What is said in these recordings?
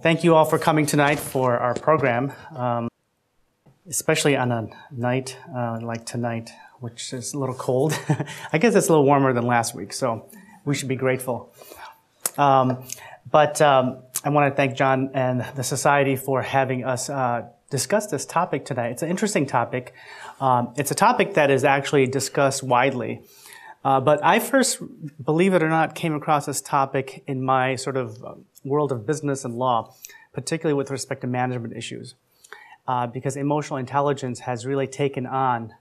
Thank you all for coming tonight for our program, especially on a night like tonight, which is a little cold. I guess it's a little warmer than last week, so we should be grateful. But I want to thank John and the Society for having us discuss this topic tonight. It's an interesting topic. It's a topic that is actually discussed widely. But I first, believe it or not, came across this topic in my sort of world of business and law, particularly with respect to management issues, because emotional intelligence has really taken on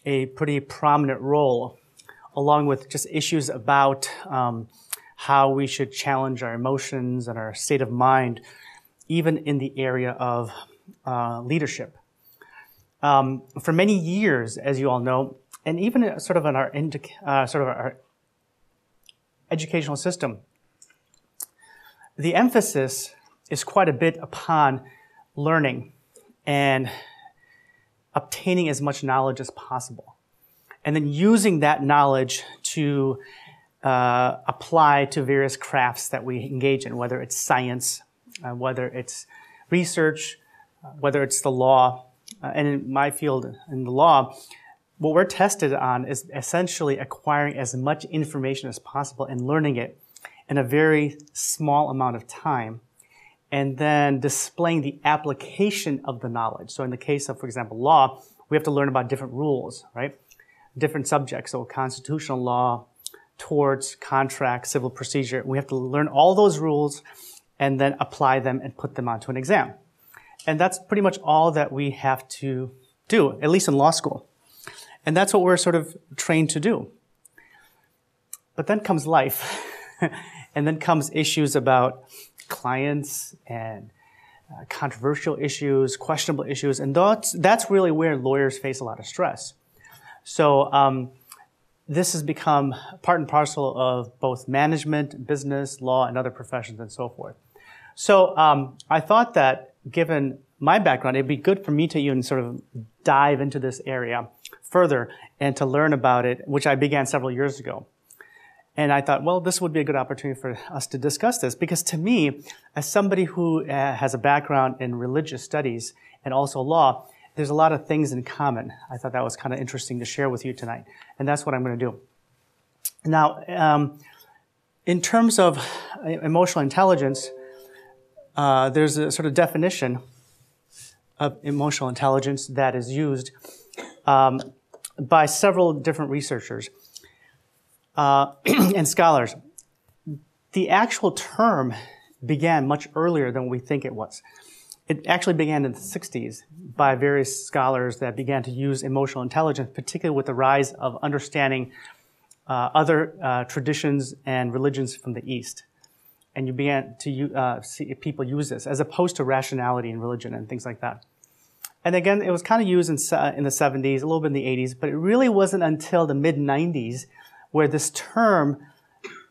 a pretty prominent role, along with just issues about how we should challenge our emotions and our state of mind, even in the area of leadership. For many years, as you all know, and even sort of in our our educational system, the emphasis is quite a bit upon learning and obtaining as much knowledge as possible, and then using that knowledge to apply to various crafts that we engage in, whether it's science, whether it's research, whether it's the law. And in my field, in the law, what we're tested on is essentially acquiring as much information as possible and learning it in a very small amount of time, and then displaying the application of the knowledge. So in the case of, for example, law, we have to learn about different rules, right? Different subjects, so constitutional law, torts, contract, civil procedure. We have to learn all those rules and then apply them and put them onto an exam. And that's pretty much all that we have to do, at least in law school. And that's what we're sort of trained to do. But then comes life, and then comes issues about clients and controversial issues, questionable issues, and that's really where lawyers face a lot of stress. So this has become part and parcel of both management, business, law, and other professions and so forth. So I thought that given my background, it'd be good for me to even sort of dive into this area further and to learn about it, which I began several years ago. And I thought, well, this would be a good opportunity for us to discuss this, because to me, as somebody who has a background in religious studies and also law, there's a lot of things in common. I thought that was kind of interesting to share with you tonight, and that's what I'm going to do. Now, in terms of emotional intelligence, there's a sort of definition of emotional intelligence that is used by several different researchers and scholars. The actual term began much earlier than we think it was. It actually began in the 60s by various scholars that began to use emotional intelligence, particularly with the rise of understanding other traditions and religions from the East. And you began to see people use this as opposed to rationality in religion and things like that. And again, it was kind of used in the 70s, a little bit in the 80s, but it really wasn't until the mid-90s where this term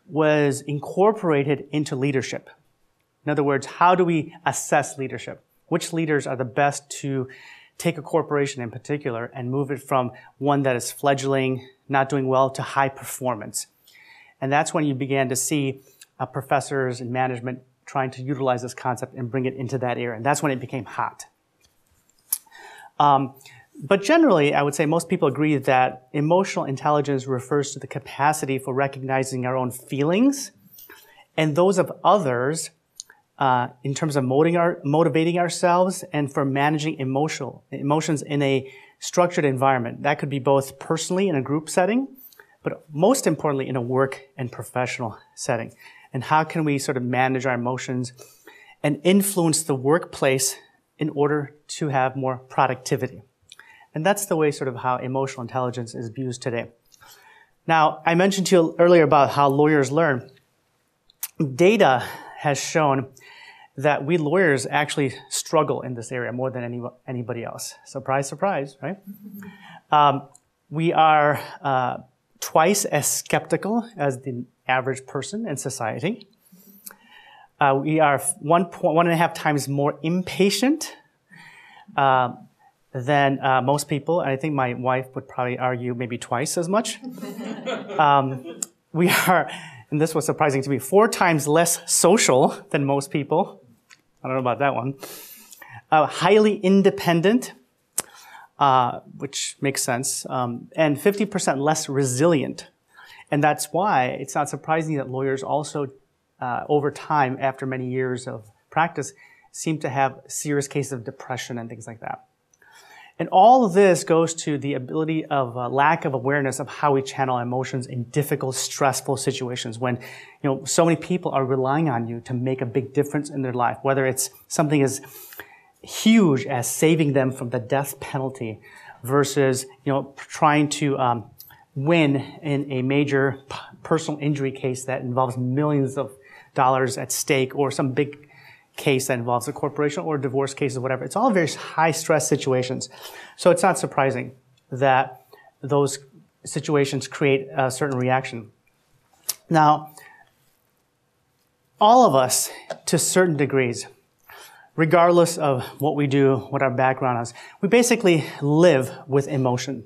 was incorporated into leadership. In other words, how do we assess leadership? Which leaders are the best to take a corporation in particular and move it from one that is fledgling, not doing well, to high performance? And that's when you began to see professors in management trying to utilize this concept and bring it into that area. And that's when it became hot. But generally, I would say most people agree that emotional intelligence refers to the capacity for recognizing our own feelings and those of others in terms of motivating ourselves and for managing emotions in a structured environment. That could be both personally in a group setting, but most importantly in a work and professional setting. And how can we sort of manage our emotions and influence the workplace in order to have more productivity? And that's the way sort of how emotional intelligence is used today. Now, I mentioned to you earlier about how lawyers learn. Data has shown that we lawyers actually struggle in this area more than anybody else. Surprise, surprise, right? We are twice as skeptical as the average person in society. We are 1.5 times more impatient than most people. And I think my wife would probably argue maybe twice as much. We are, and this was surprising to me, 4 times less social than most people. I don't know about that one. Highly independent, which makes sense, and 50% less resilient. And that's why it's not surprising that lawyers also, over time, after many years of practice, seem to have serious cases of depression and things like that. And all of this goes to the ability of lack of awareness of how we channel emotions in difficult, stressful situations when, so many people are relying on you to make a big difference in their life, whether it's something as huge as saving them from the death penalty versus, trying to win in a major personal injury case that involves millions of dollars at stake, or some big case that involves a corporation or divorce cases, or whatever. It's all very high stress situations. So it's not surprising that those situations create a certain reaction. Now, all of us, to certain degrees, regardless of what we do, what our background is, we basically live with emotion.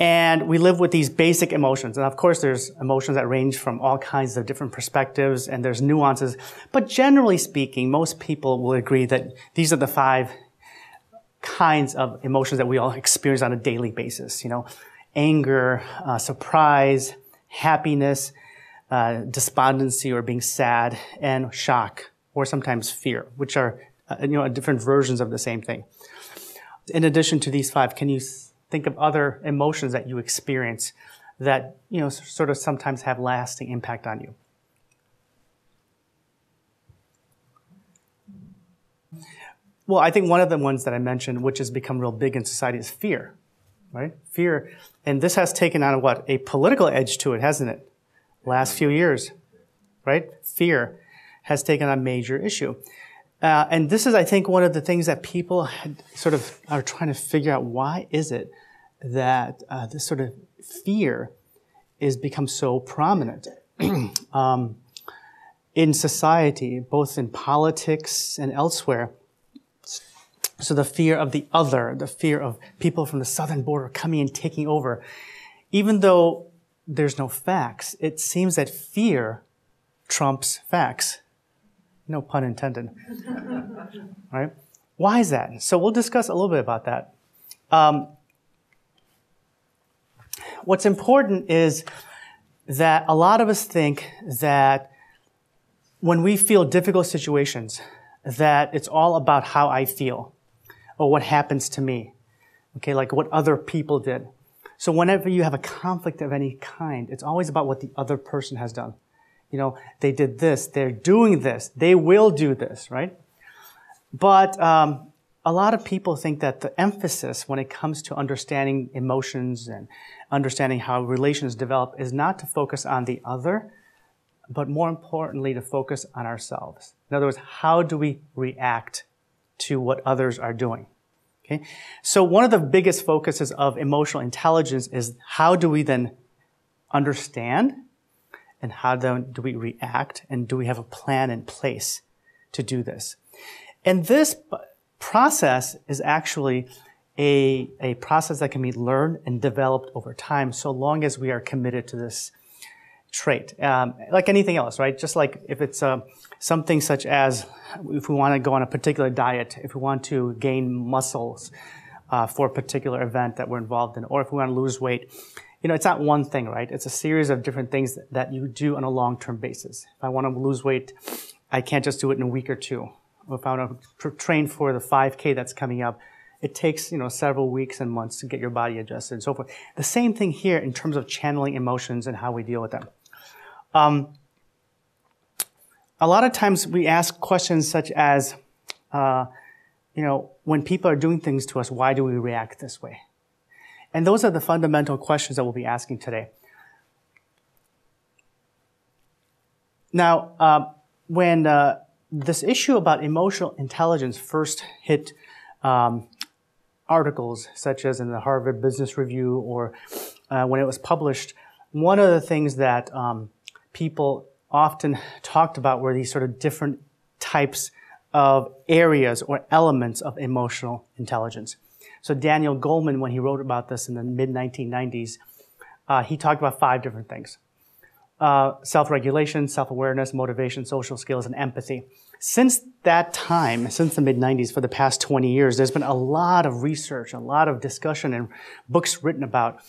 And we live with these basic emotions. And of course, there's emotions that range from all kinds of different perspectives, and there's nuances. But generally speaking, most people will agree that these are the 5 kinds of emotions that we all experience on a daily basis. Anger, surprise, happiness, despondency or being sad, and shock, or sometimes fear, which are, different versions of the same thing. In addition to these 5, can you think of other emotions that you experience that, sort of sometimes have lasting impact on you? Well, I think one of the ones that I mentioned, which has become real big in society, is fear, right? Fear. And this has taken on a political edge to it, hasn't it? Last few years, right? Fear has taken on a major issue. And this is, I think, one of the things that people sort of are trying to figure out. Why is it that this sort of fear is become so prominent in society, both in politics and elsewhere? So the fear of the other, the fear of people from the southern border coming and taking over. Even though there's no facts, it seems that fear trumps facts. No pun intended. Right? Why is that? So we'll discuss a little bit about that. What's important is that a lot of us think that when we feel difficult situations, that it's all about how I feel or what happens to me. Okay, like what other people did. So whenever you have a conflict of any kind, it's always about what the other person has done. They did this, they're doing this, they will do this, right? But a lot of people think that the emphasis when it comes to understanding emotions and understanding how relations develop is not to focus on the other, but more importantly, to focus on ourselves. In other words, how do we react to what others are doing? Okay? So one of the biggest focuses of emotional intelligence is how do we then understand, and how then do we react, and do we have a plan in place to do this? And this process is actually a process that can be learned and developed over time, so long as we are committed to this trait. Like anything else, right? Just like if it's something such as if we want to go on a particular diet, if we want to gain muscles for a particular event that we're involved in, or if we want to lose weight, it's not one thing, right? It's a series of different things that you do on a long-term basis. If I want to lose weight, I can't just do it in a week or two. If I want to train for the 5K that's coming up, it takes, several weeks and months to get your body adjusted and so forth. The same thing here in terms of channeling emotions and how we deal with them. A lot of times we ask questions such as, when people are doing things to us, why do we react this way? And those are the fundamental questions that we'll be asking today. Now, when this issue about emotional intelligence first hit articles, such as in the Harvard Business Review or when it was published, one of the things that people often talked about were these sort of different types of areas or elements of emotional intelligence. So Daniel Goleman, when he wrote about this in the mid-1990s, he talked about 5 different things. Self-regulation, self-awareness, motivation, social skills, and empathy. Since that time, since the mid-90s, for the past 20 years, there's been a lot of research, a lot of discussion and books written about,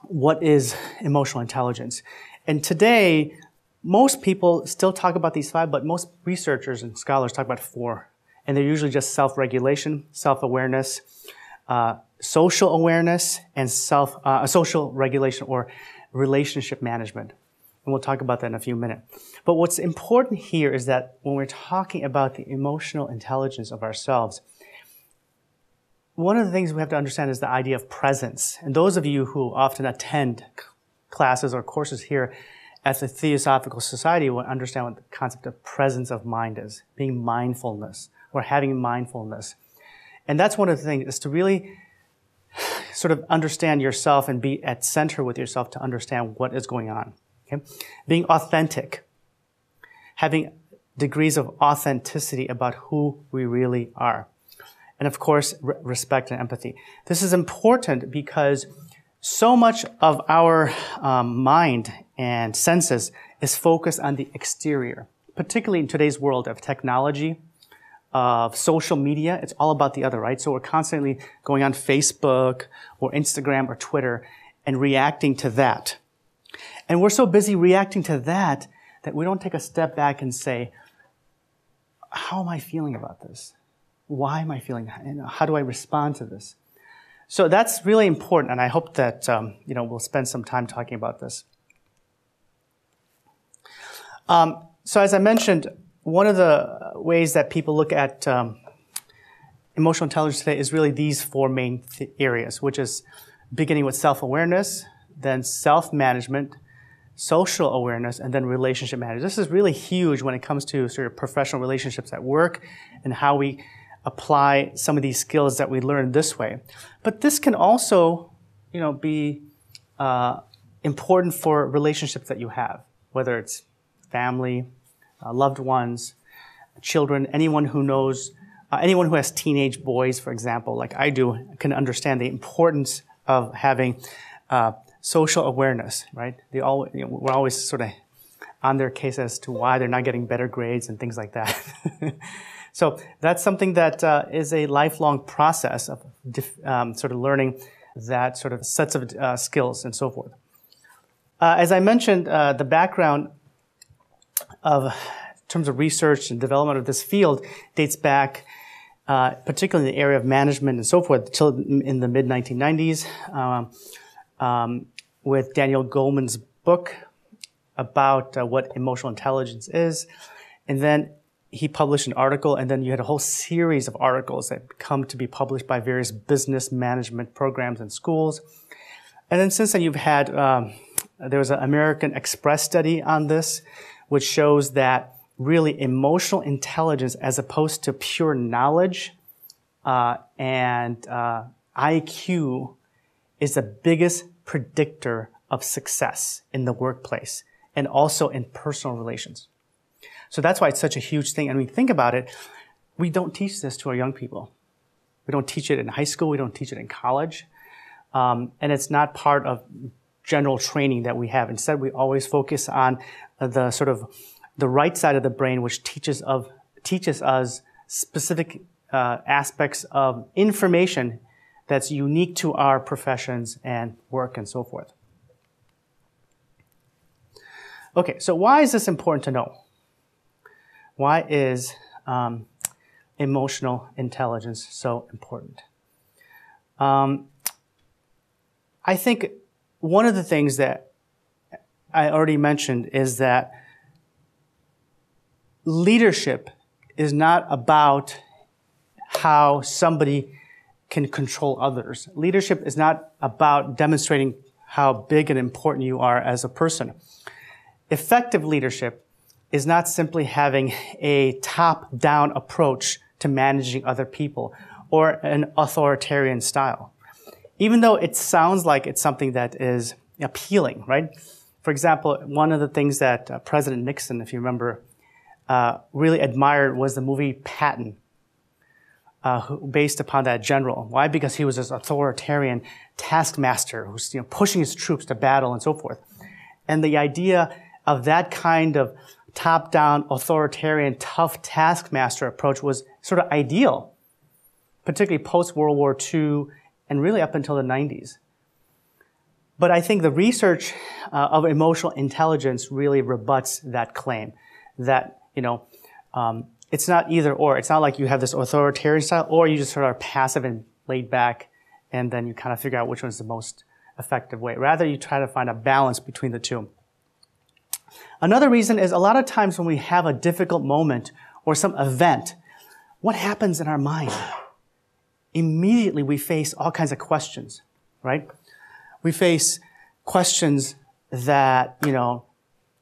what is emotional intelligence. And today, most people still talk about these 5, but most researchers and scholars talk about 4. And they're usually just self-regulation, self-awareness, social awareness, and social regulation or relationship management. And we'll talk about that in a few minutes. But what's important here is that when we're talking about the emotional intelligence of ourselves, one of the things we have to understand is the idea of presence. And those of you who often attend classes or courses here at the Theosophical Society will understand what the concept of presence of mind is, being mindfulness or having mindfulness. And that's one of the things, is to really sort of understand yourself and be at center with yourself to understand what is going on. Okay? Being authentic, having degrees of authenticity about who we really are. And of course, respect and empathy. This is important because so much of our mind and senses is focused on the exterior, particularly in today's world of technology, of social media. It's all about the other, right? So we're constantly going on Facebook or Instagram or Twitter and reacting to that. And we're so busy reacting to that we don't take a step back and say, how am I feeling about this? Why am I feeling that? And how do I respond to this? So that's really important, and I hope that we'll spend some time talking about this. So as I mentioned, one of the ways that people look at emotional intelligence today is really these 4 main areas, which is beginning with self-awareness, then self-management, social awareness, and then relationship management. This is really huge when it comes to sort of professional relationships at work and how we apply some of these skills that we learn this way. But this can also, be important for relationships that you have, whether it's family, loved ones, children, anyone who knows, anyone who has teenage boys, for example, like I do, can understand the importance of having social awareness, right? We're always sort of on their case as to why they're not getting better grades and things like that. So that's something that is a lifelong process of sort of learning that sort of sets of skills and so forth. As I mentioned, the background in terms of research and development of this field dates back, particularly in the area of management and so forth, till in the mid-1990s, with Daniel Goleman's book about what emotional intelligence is. And then he published an article, and then you had a whole series of articles that come to be published by various business management programs and schools. And then since then you've had, there was an American Express study on this, which shows that really emotional intelligence, as opposed to pure knowledge and IQ, is the biggest predictor of success in the workplace and also in personal relations. So that's why it's such a huge thing. And when we think about it, we don't teach this to our young people. We don't teach it in high school. We don't teach it in college. And it's not part of general training that we have. Instead, we always focus on the sort of the right side of the brain, which teaches us specific aspects of information that's unique to our professions and work and so forth. Okay, so why is this important to know? Why is emotional intelligence so important? I think one of the things that I already mentioned is that leadership is not about how somebody can control others. Leadership is not about demonstrating how big and important you are as a person. Effective leadership is not simply having a top-down approach to managing other people or an authoritarian style. Even though it sounds like it's something that is appealing, right? For example, one of the things that President Nixon, if you remember, really admired was the movie Patton, based upon that general. Why? Because he was this authoritarian taskmaster who's pushing his troops to battle and so forth. And the idea of that kind of top-down, authoritarian, tough taskmaster approach was sort of ideal, particularly post-World War II and really up until the 90s. But I think the research of emotional intelligence really rebuts that claim that, it's not either or. It's not like you have this authoritarian style or you just sort of are passive and laid back and then you kind of figure out which one's the most effective way. Rather, you try to find a balance between the two. Another reason is a lot of times when we have a difficult moment or some event, what happens in our mind? Immediately we face all kinds of questions, right? We face questions that,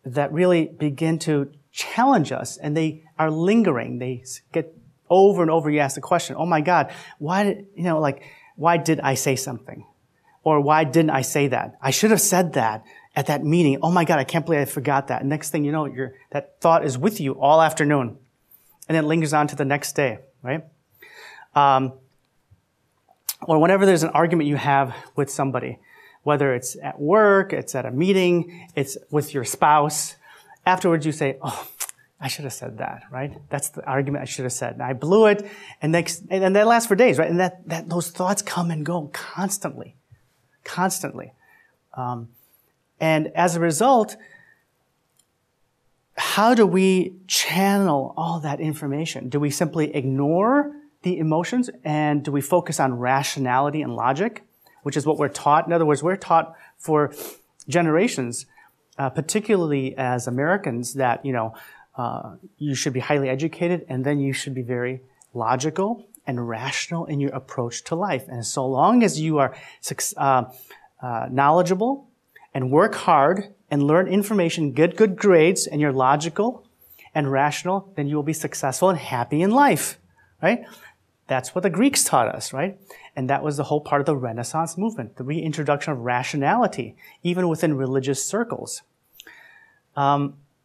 that really begin to challenge us and they are lingering. They get over and over. You ask the question, oh my God, why did I say something? Or why didn't I say that? I should have said that at that meeting. Oh my God, I can't believe I forgot that. And next thing you know, that thought is with you all afternoon. And it lingers on to the next day, right? Or whenever there's an argument you have with somebody, whether it's at work, it's at a meeting, it's with your spouse, afterwards you say, oh, I should have said that, right? That's the argument I should have said. And I blew it, and that lasts for days, right? And those thoughts come and go constantly. And as a result, how do we channel all that information? Do we simply ignore the emotions and do we focus on rationality and logic, which is what we're taught? In other words, we're taught for generations, particularly as Americans, that, you should be highly educated and then you should be very logical and rational in your approach to life. And so long as you are knowledgeable and work hard and learn information, get good grades, and you're logical and rational, then you will be successful and happy in life, right? That's what the Greeks taught us, right? And that was the whole part of the Renaissance movement, the reintroduction of rationality, even within religious circles.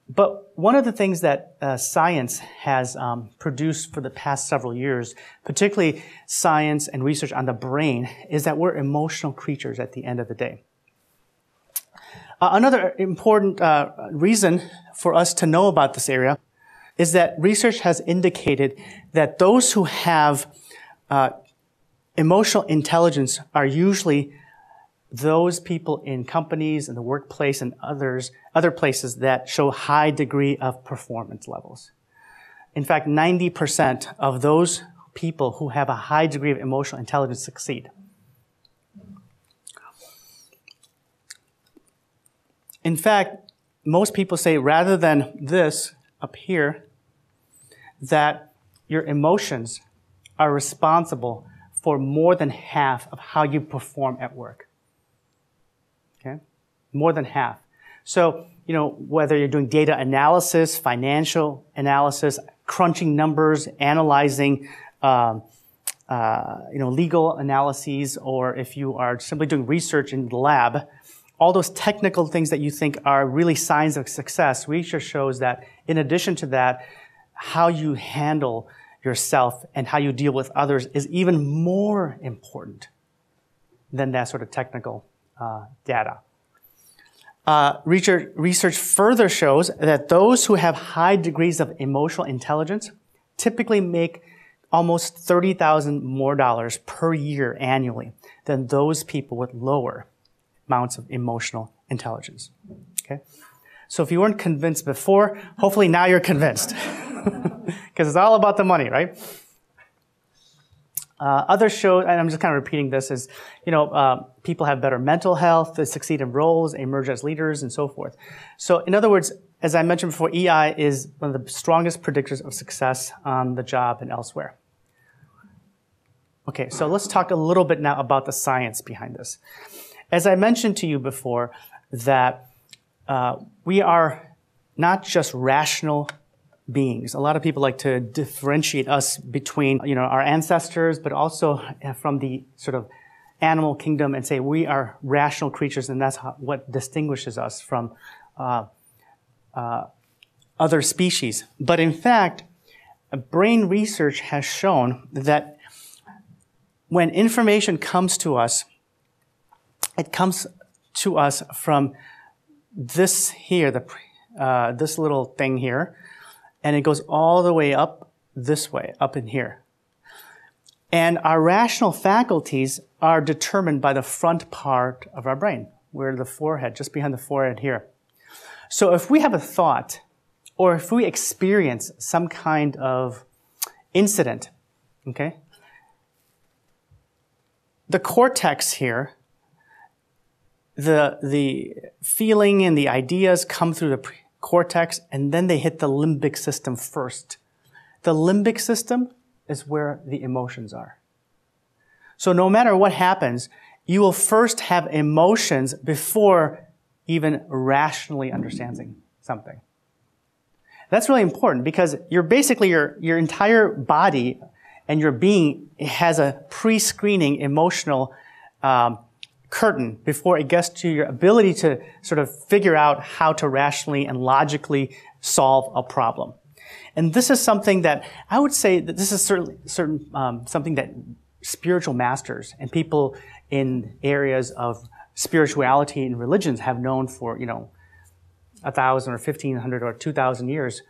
But one of the things that science has produced for the past several years, particularly science and research on the brain, is that we're emotional creatures at the end of the day. Another important reason for us to know about this area is that research has indicated that those who have emotional intelligence are usually those people in companies, in the workplace, and other places that show high degree of performance levels. In fact, 90% of those people who have a high degree of emotional intelligence succeed. In fact, most people say rather than this up here, that your emotions are responsible for more than half of how you perform at work. Okay? More than half. So, whether you're doing data analysis, financial analysis, crunching numbers, analyzing, legal analyses, or if you are simply doing research in the lab, all those technical things that you think are really signs of success, research shows that in addition to that, how you handle yourself and how you deal with others is even more important than that sort of technical data. Research further shows that those who have high degrees of emotional intelligence typically make almost $30,000 more per year annually than those people with lower amounts of emotional intelligence. Okay? So if you weren't convinced before, hopefully now you're convinced. Because it's all about the money, right? Others show, and I'm just kind of repeating this, is, people have better mental health, they succeed in roles, emerge as leaders, and so forth. So in other words, as I mentioned before, EI is one of the strongest predictors of success on the job and elsewhere. Okay, so let's talk a little bit now about the science behind this. As I mentioned to you before, that we are not just rational beings. A lot of people like to differentiate us between, our ancestors, but also from the sort of animal kingdom and say we are rational creatures, and that's what distinguishes us from other species. But in fact, brain research has shown that when information comes to us, it comes to us from this here, the this little thing here, and it goes all the way up this way, up in here. And our rational faculties are determined by the front part of our brain, where the forehead, just behind the forehead here. So if we have a thought, or if we experience some kind of incident, okay, the cortex here, the feeling and the ideas come through the cortex, and then they hit the limbic system first. The limbic system is where the emotions are. So no matter what happens, you will first have emotions before even rationally understanding something. That's really important because you're basically your entire body and your being has a pre-screening emotional curtain before it gets to your ability to sort of figure out how to rationally and logically solve a problem. And this is something that I would say that this is certainly something that spiritual masters and people in areas of spirituality and religions have known for, 1,000 or 1,500 or 2,000 years.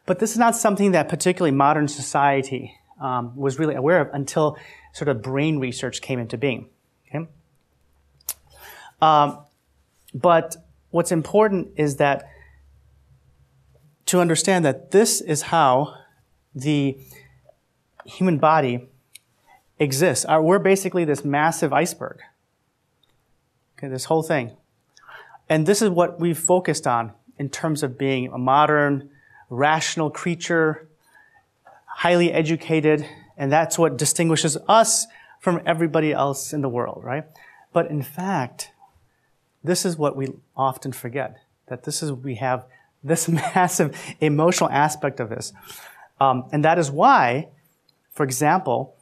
But this is not something that particularly modern society was really aware of until sort of brain research came into being. Okay? But what's important is that to understand that this is how the human body exists. We're basically this massive iceberg. Okay, this whole thing. And this is what we've focused on in terms of being a modern, rational creature, highly educated, and that's what distinguishes us from everybody else in the world, right? But in fact, this is what we often forget, that we have this massive emotional aspect of this. And that is why, for example,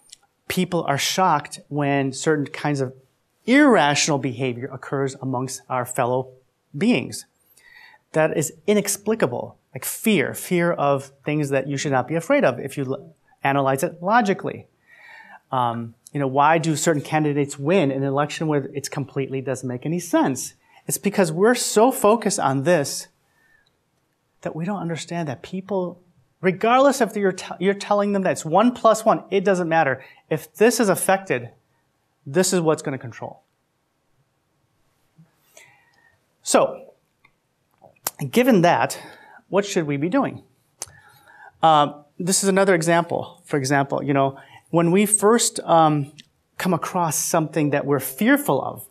people are shocked when certain kinds of irrational behavior occurs amongst our fellow beings. That is inexplicable, like fear of things that you should not be afraid of if you analyze it logically. Why do certain candidates win in an election where it completely doesn't make any sense? It's because we're so focused on this that we don't understand that people, regardless if you're telling them that it's 1 + 1, it doesn't matter. If this is affected, this is what's going to control. So, given that, what should we be doing? This is another example. For example, when we first come across something that we're fearful of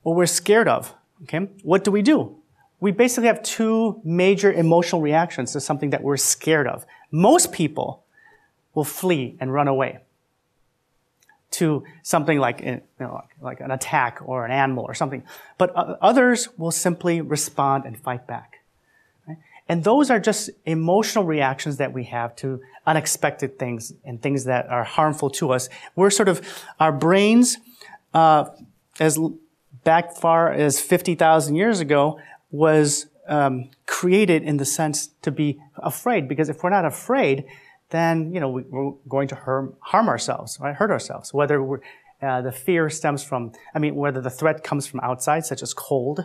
or we're scared of, okay, what do? We basically have two major emotional reactions to something that we're scared of. Most people will flee and run away to something like an attack or an animal or something. But others will simply respond and fight back. Right? And those are just emotional reactions that we have to unexpected things and things that are harmful to us. We're our brains, as back far as 50,000 years ago, was created in the sense to be afraid. Because if we're not afraid, then we're going to harm ourselves, right? Hurt ourselves. Whether the fear stems from, whether the threat comes from outside, such as cold,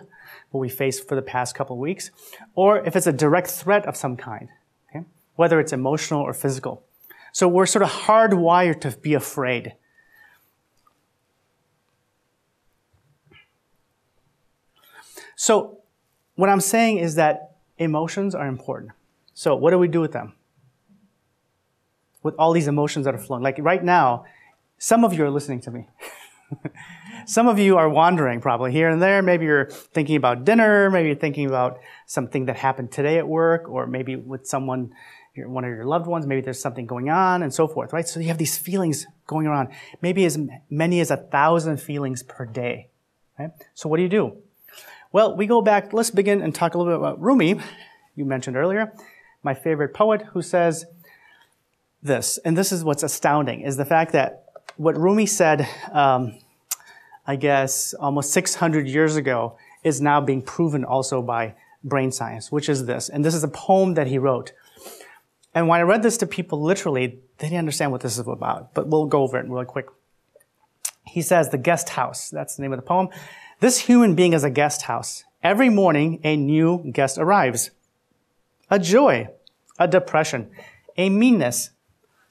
what we faced for the past couple of weeks, or if it's a direct threat of some kind, okay? Whether it's emotional or physical. So we're hardwired to be afraid. So what I'm saying is that emotions are important. So what do we do with them? With all these emotions that are flowing. Like right now, some of you are listening to me. Some of you are wandering probably here and there. Maybe you're thinking about dinner. Maybe you're thinking about something that happened today at work, or maybe with someone, one of your loved ones. Maybe there's something going on and so forth, right? So you have these feelings going around. Maybe as many as 1,000 feelings per day, right? So what do? Well, we go back. Let's begin and talk a little bit about Rumi, you mentioned earlier, my favorite poet, who says this, and this is what's astounding, is the fact that what Rumi said, I guess, almost 600 years ago, is now being proven also by brain science, which is this. And this is a poem that he wrote. And when I read this to people literally, they didn't understand what this is about, but we'll go over it really quick. He says, "The guest house," that's the name of the poem. "This human being is a guest house. Every morning, a new guest arrives. a joy, a depression, a meanness.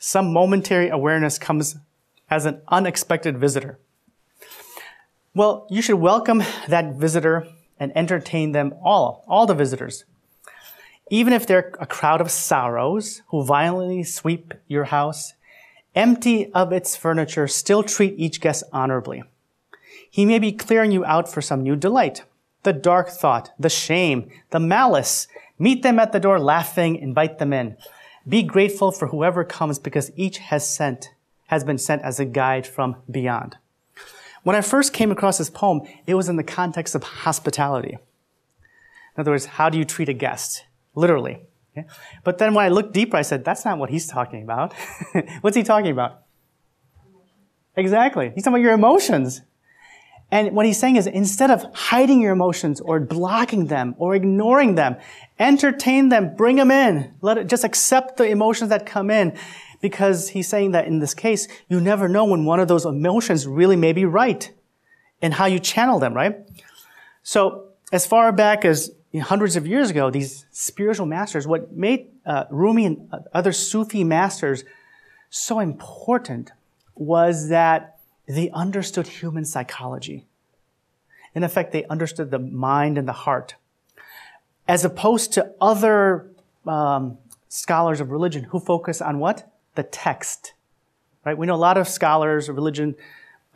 Some momentary awareness comes as an unexpected visitor. Well, you should welcome that visitor and entertain them all the visitors. Even if they're a crowd of sorrows who violently sweep your house, empty of its furniture, still treat each guest honorably. He may be clearing you out for some new delight, the dark thought, the shame, the malice. Meet them at the door laughing, invite them in. Be grateful for whoever comes because each has been sent as a guide from beyond. When I first came across this poem, it was in the context of hospitality. In other words, how do you treat a guest? Literally. Okay? But then when I looked deeper, I said, that's not what he's talking about. What's he talking about? Exactly. He's talking about your emotions. And what he's saying is, instead of hiding your emotions or blocking them or ignoring them, entertain them, bring them in. Just accept the emotions that come in. Because he's saying that in this case, you never know when one of those emotions really may be right and how you channel them, right? So as far back as hundreds of years ago, these spiritual masters, what made Rumi and other Sufi masters so important was that they understood human psychology. In effect, they understood the mind and the heart, as opposed to other scholars of religion who focus on what? The text, right? We know a lot of scholars of religion,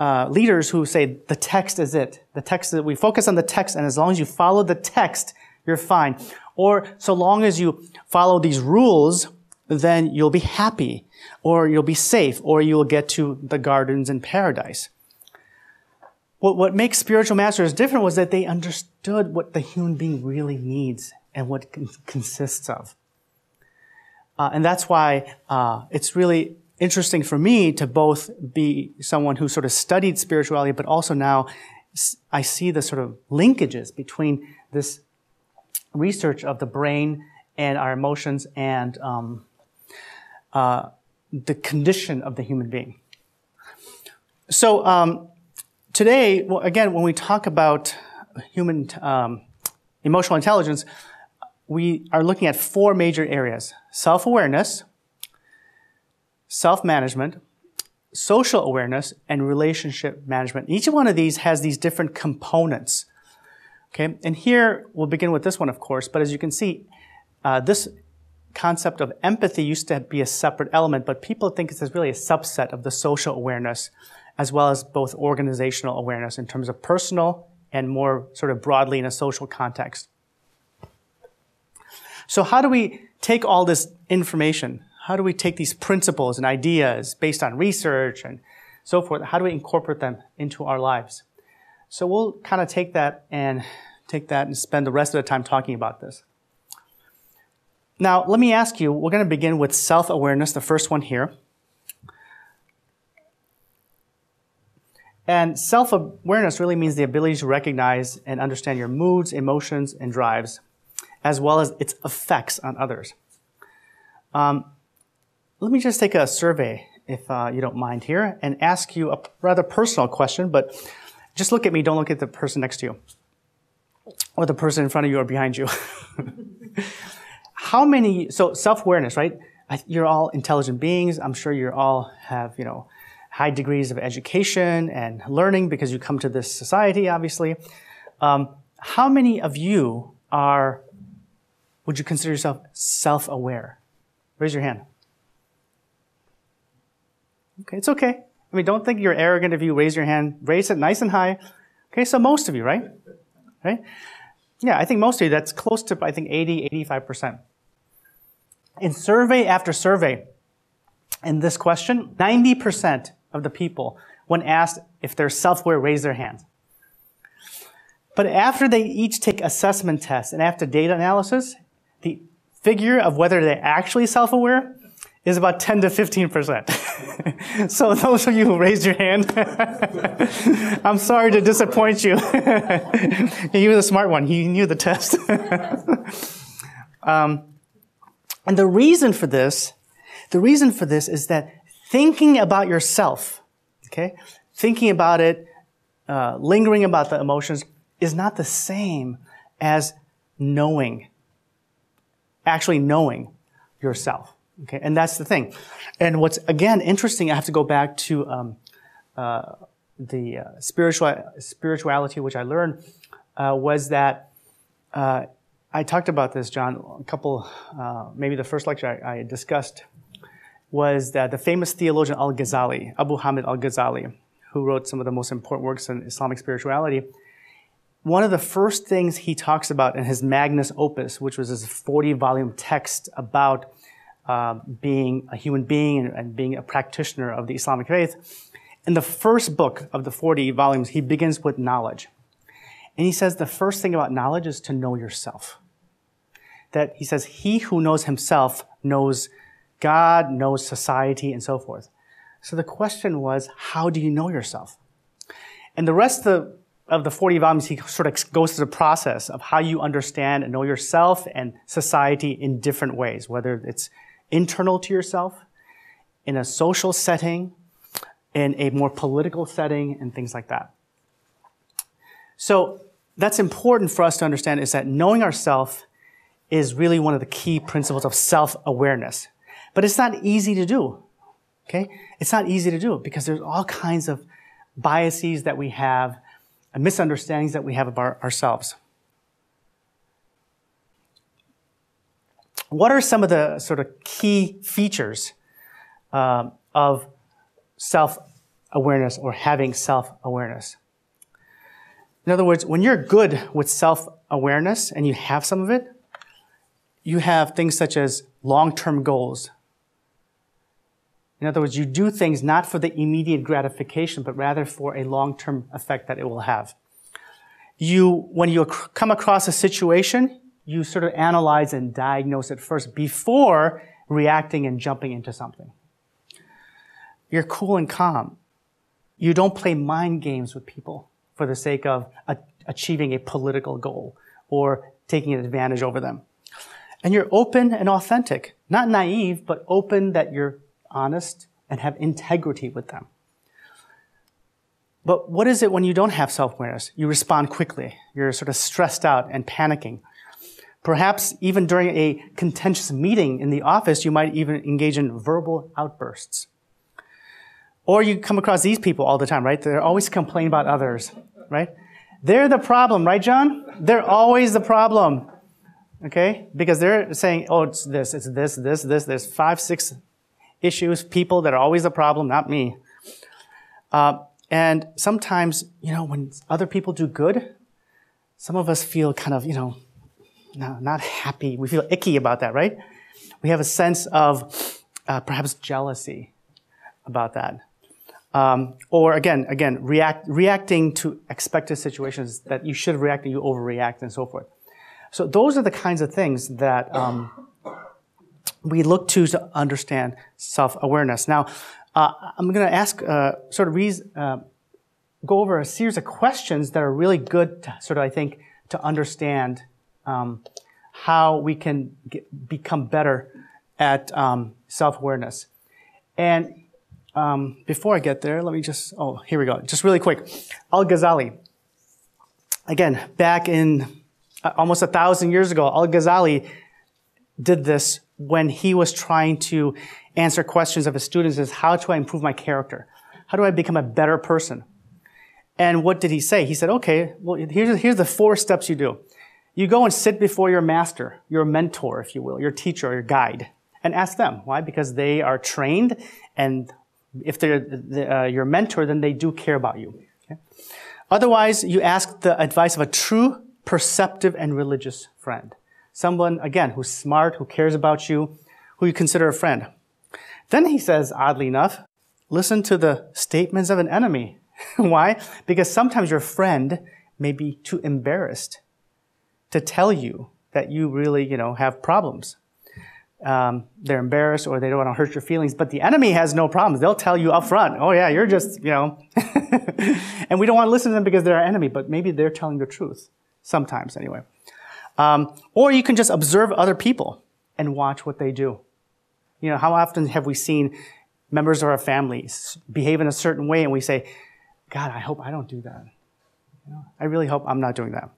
leaders who say the text is it. The text is it. We focus on the text, and as long as you follow the text, you're fine. Or so long as you follow these rules, then you'll be happy, or you'll be safe, or you'll get to the gardens in paradise. What makes spiritual masters different was that they understood what the human being really needs and what it consists of. And that's why it's really interesting for me to both be someone who sort of studied spirituality, but also now I see the sort of linkages between this research of the brain and our emotions and the condition of the human being. So today, well, again, when we talk about human emotional intelligence, we are looking at 4 major areas: self-awareness, self-management, social awareness, and relationship management. Each one of these has these different components. Okay, and here we'll begin with this one, of course, but as you can see, this concept of empathy used to be a separate element, but people think it's really a subset of the social awareness, as well as both organizational awareness in terms of personal and more sort of broadly in a social context. So how do we take all this information? How do we take these principles and ideas based on research and so forth? How do we incorporate them into our lives? So we'll kind of take that and spend the rest of the time talking about this. Now, let me ask you, we're going to begin with self-awareness, the first one here. And self-awareness really means the ability to recognize and understand your moods, emotions, and drives, as well as its effects on others. Let me just take a survey, if you don't mind here, and ask you a rather personal question, but just look at me, don't look at the person next to you, or the person in front of you or behind you. So self-awareness, right? You're all intelligent beings. I'm sure you all have, high degrees of education and learning because you come to this society, obviously. How many of you would you consider yourself self-aware? Raise your hand. Okay, it's okay. I mean, don't think you're arrogant if you raise your hand. Raise it nice and high. Okay, so most of you, right? Right? Yeah, I think most of you, that's close to, 80-85%. In survey after survey, in this question, 90% of the people, when asked if they're self-aware, raise their hands. But after they each take assessment tests and after data analysis, the figure of whether they're actually self-aware is about 10 to 15%. So those of you who raised your hand, I'm sorry to disappoint you. He was a smart one. He knew the test. And the reason for this is that thinking about yourself, okay, thinking about it, lingering about the emotions is not the same as knowing. actually knowing yourself. Okay, and that's the thing. And what's, again, interesting, I have to go back to the spirituality, which I learned, was that I talked about this, John, a couple, maybe the first lecture I discussed was that the famous theologian Al-Ghazali, Abu Hamid Al-Ghazali, who wrote some of the most important works in Islamic spirituality, one of the first things he talks about in his magnus opus, which was his 40-volume text about being a human being and being a practitioner of the Islamic faith, in the first book of the 40 volumes, he begins with knowledge. And he says the first thing about knowledge is to know yourself. That he says, he who knows himself knows God, knows society, and so forth. So the question was, how do you know yourself? And the rest of the 40 volumes, he sort of goes through the process of how you understand and know yourself and society in different ways, whether it's internal to yourself, in a social setting, in a more political setting, and things like that. So that's important for us to understand, is that knowing ourselves is really one of the key principles of self-awareness. But it's not easy to do, okay? It's not easy to do because there's all kinds of biases that we have and misunderstandings that we have about ourselves. What are some of the sort of key features of self-awareness or having self-awareness? In other words, when you're good with self-awareness and you have some of it, you have things such as long-term goals. In other words, you do things not for the immediate gratification, but rather for a long-term effect that it will have. When you come across a situation, you sort of analyze and diagnose it first before reacting and jumping into something. You're cool and calm. You don't play mind games with people for the sake of achieving a political goal or taking advantage over them. And you're open and authentic, not naive, but open that you're honest and have integrity with them. But what is it when you don't have self-awareness? You respond quickly. You're sort of stressed out and panicking. Perhaps even during a contentious meeting in the office, you might even engage in verbal outbursts. Or you come across these people all the time, right? They're always complaining about others, right? They're the problem, right, John? They're always the problem, okay? Because they're saying, oh, it's this. There's 5, 6 issues, people that are always the problem, not me. And sometimes, when other people do good, some of us feel kind of, not happy. We feel icky about that, right? We have a sense of perhaps jealousy about that. Or again, reacting to expected situations that you should react and you overreact and so forth. So those are the kinds of things that we look to understand self-awareness. Now, I'm going to ask, go over a series of questions that are really good to I think, to understand how we can become better at self-awareness. And before I get there, let me here we go. Just really quick. Al-Ghazali. Again, back in almost 1,000 years ago, Al-Ghazali did this when he was trying to answer questions of his students is, how do I improve my character? How do I become a better person? And what did he say? He said, okay, well, here's the 4 steps you do. You go and sit before your master, your mentor, if you will, your teacher or your guide, and ask them. Why? Because they are trained, and if they're your mentor, then they do care about you. Okay? Otherwise, you ask the advice of a true, perceptive, and religious friend. Someone, again, who's smart, who cares about you, who you consider a friend. Then he says, oddly enough, listen to the statements of an enemy. Why? Because sometimes your friend may be too embarrassed to tell you that you really, have problems. They're embarrassed or they don't want to hurt your feelings, but the enemy has no problems. They'll tell you up front, oh yeah, you're just, and we don't want to listen to them because they're our enemy, but maybe they're telling the truth. Sometimes, anyway. Or you can just observe other people and watch what they do. How often have we seen members of our families behave in a certain way and we say, God, I hope I don't do that. I really hope I'm not doing that.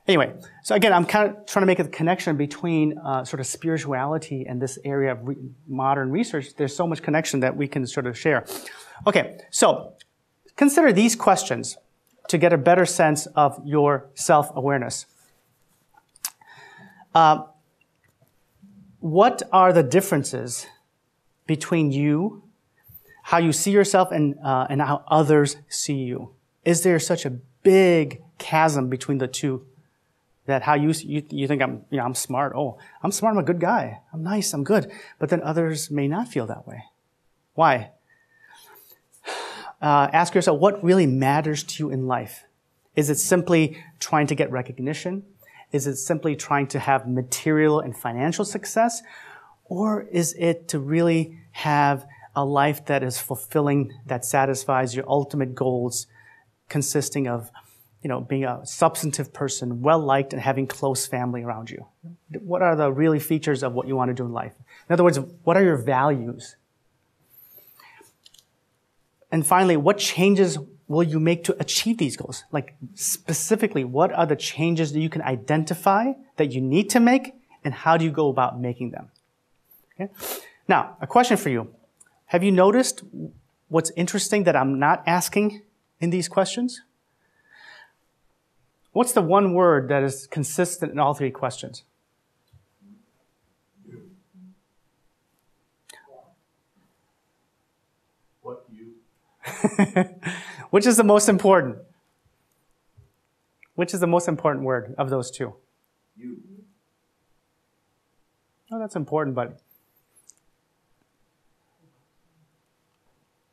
Anyway, so again, I'm kind of trying to make a connection between sort of spirituality and this area of modern research. There's so much connection that we can sort of share. Okay, so consider these questions to get a better sense of your self-awareness. What are the differences between you, how you see yourself, and how others see you? Is there such a big chasm between the two? That how you think I'm smart. Oh, I'm smart. I'm a good guy. I'm nice. I'm good. But then others may not feel that way. Why? Ask yourself, what really matters to you in life? Is it simply trying to get recognition? Is it simply trying to have material and financial success? Or is it to really have a life that is fulfilling, that satisfies your ultimate goals, consisting of being a substantive person, well-liked, and having close family around you? What are the really features of what you want to do in life? In other words, what are your values? And finally, what changes will you make to achieve these goals? Like specifically, what are the changes that you can identify that you need to make, and how do you go about making them? Okay? Now, a question for you. Have you noticed what's interesting that I'm not asking in these questions? What's the one word that is consistent in all three questions? What you? Which is the most important? Which is the most important word of those two? You. Oh, that's important, but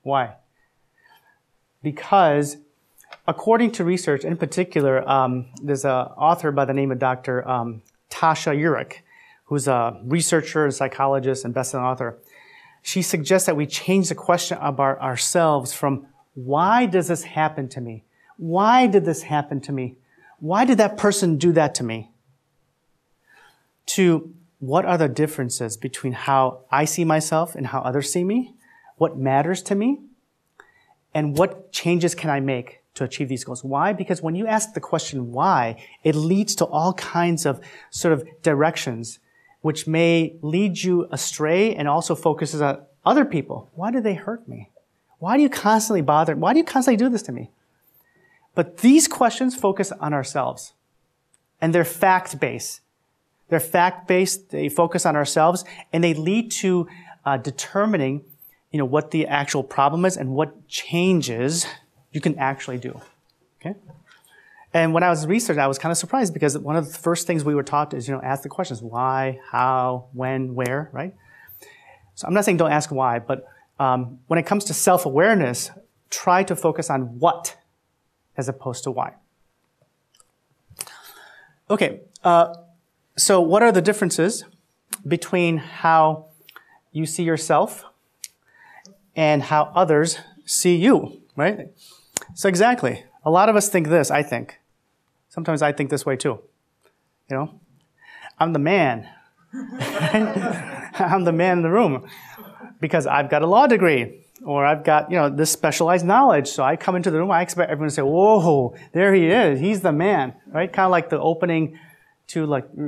why? Because according to research, in particular, there's an author by the name of Dr. Tasha Eurich, who's a researcher, a psychologist, and best-selling author. She suggests that we change the question about ourselves from, why does this happen to me? Why did this happen to me? Why did that person do that to me? To, what are the differences between how I see myself and how others see me? What matters to me? And what changes can I make to achieve these goals? Why? Because when you ask the question why, it leads to all kinds of sort of directions which may lead you astray and also focuses on other people. Why do they hurt me? Why do you constantly bother? Why do you constantly do this to me? But these questions focus on ourselves, and they're fact-based. They're fact-based, they focus on ourselves, and they lead to determining what the actual problem is and what changes you can actually do, okay? And when I was researching, I was kind of surprised because one of the first things we were taught is, ask the questions, why, how, when, where, right? So I'm not saying don't ask why, but when it comes to self-awareness, try to focus on what as opposed to why. Okay, so what are the differences between how you see yourself and how others see you, right? So exactly. A lot of us think this, I think. Sometimes I think this way too. I'm the man. I'm the man in the room because I've got a law degree or I've got, this specialized knowledge. So I come into the room, I expect everyone to say, whoa, there he is. He's the man, right? Kind of like the opening to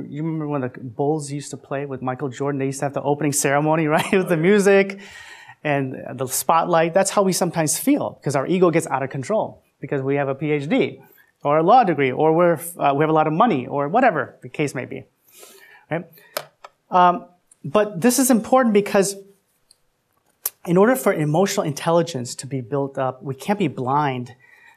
you remember when the Bulls used to play with Michael Jordan? They used to have the opening ceremony, right? With the music and the spotlight. That's how we sometimes feel because our ego gets out of control because we have a PhD or a law degree or we have a lot of money or whatever the case may be, right? But this is important because in order for emotional intelligence to be built up, we can't be blind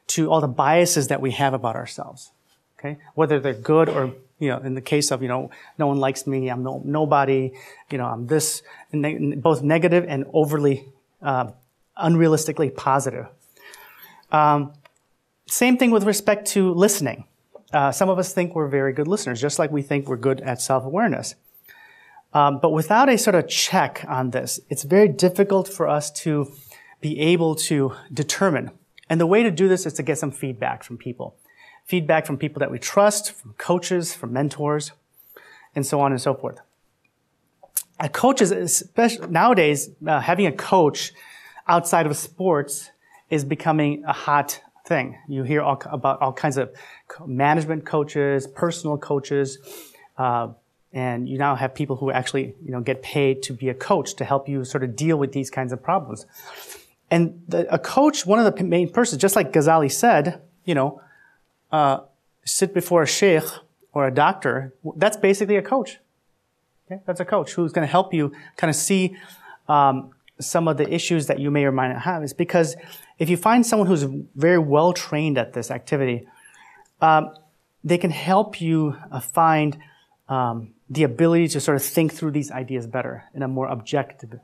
to all the biases that we have about ourselves, okay? Whether they're good or, in the case of, no one likes me, I'm nobody, I'm this, both negative and overly, unrealistically positive. Same thing with respect to listening. Some of us think we're very good listeners, just like we think we're good at self-awareness. But without a sort of check on this, it's very difficult for us to be able to determine. And the way to do this is to get some feedback from people. Feedback from people that we trust, from coaches, from mentors, and so on and so forth. Coaches, especially nowadays, having a coach outside of sports is becoming a hot thing. You hear about all kinds of management coaches, personal coaches, and you now have people who actually, get paid to be a coach to help you sort of deal with these kinds of problems. And a coach, one of the main persons, just like Ghazali said, sit before a sheikh or a doctor, that's basically a coach. Okay? That's a coach who's going to help you kind of see some of the issues that you may or might not have. Is because if you find someone who's very well trained at this activity, they can help you find the ability to sort of think through these ideas better in a more objective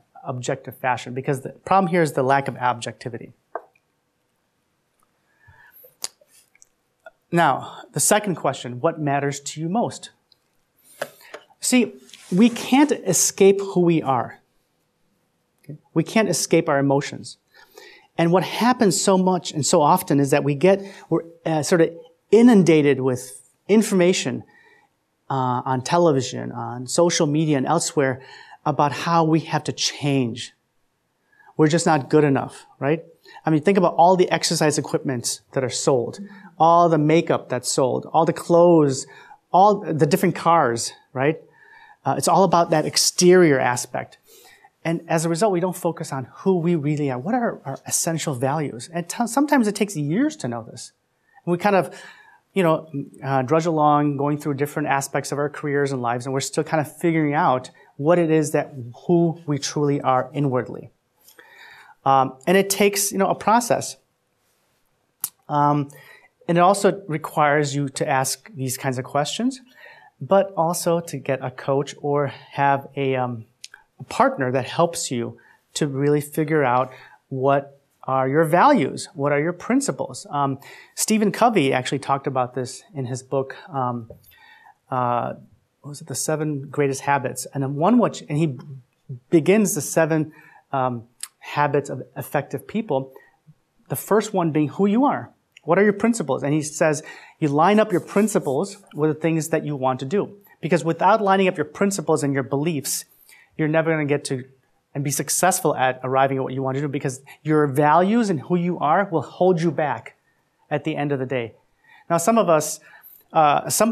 fashion. Because the problem here is the lack of objectivity. Now, the second question, what matters to you most? See, we can't escape who we are. Okay? We can't escape our emotions. And what happens so much and so often is that we're sort of inundated with information on television, on social media, and elsewhere about how we have to change. We're just not good enough, right? I mean, think about all the exercise equipment that are sold, all the makeup that's sold, all the clothes, all the different cars, right? It's all about that exterior aspect. And as a result, we don't focus on who we really are. What are our essential values? And sometimes it takes years to know this. And we kind of, drudge along, going through different aspects of our careers and lives, and we're still kind of figuring out what it is who we truly are inwardly. And it takes, a process. And it also requires you to ask these kinds of questions, but also to get a coach or have a partner that helps you to really figure out what are your values, what are your principles. Stephen Covey actually talked about this in his book, what was it, The 7 Greatest Habits. And and he begins the 7 habits of effective people, the first one being who you are. What are your principles? And he says you line up your principles with the things that you want to do. Because without lining up your principles and your beliefs, you're never going to get to and be successful at arriving at what you want to do, because your values and who you are will hold you back at the end of the day. Now, some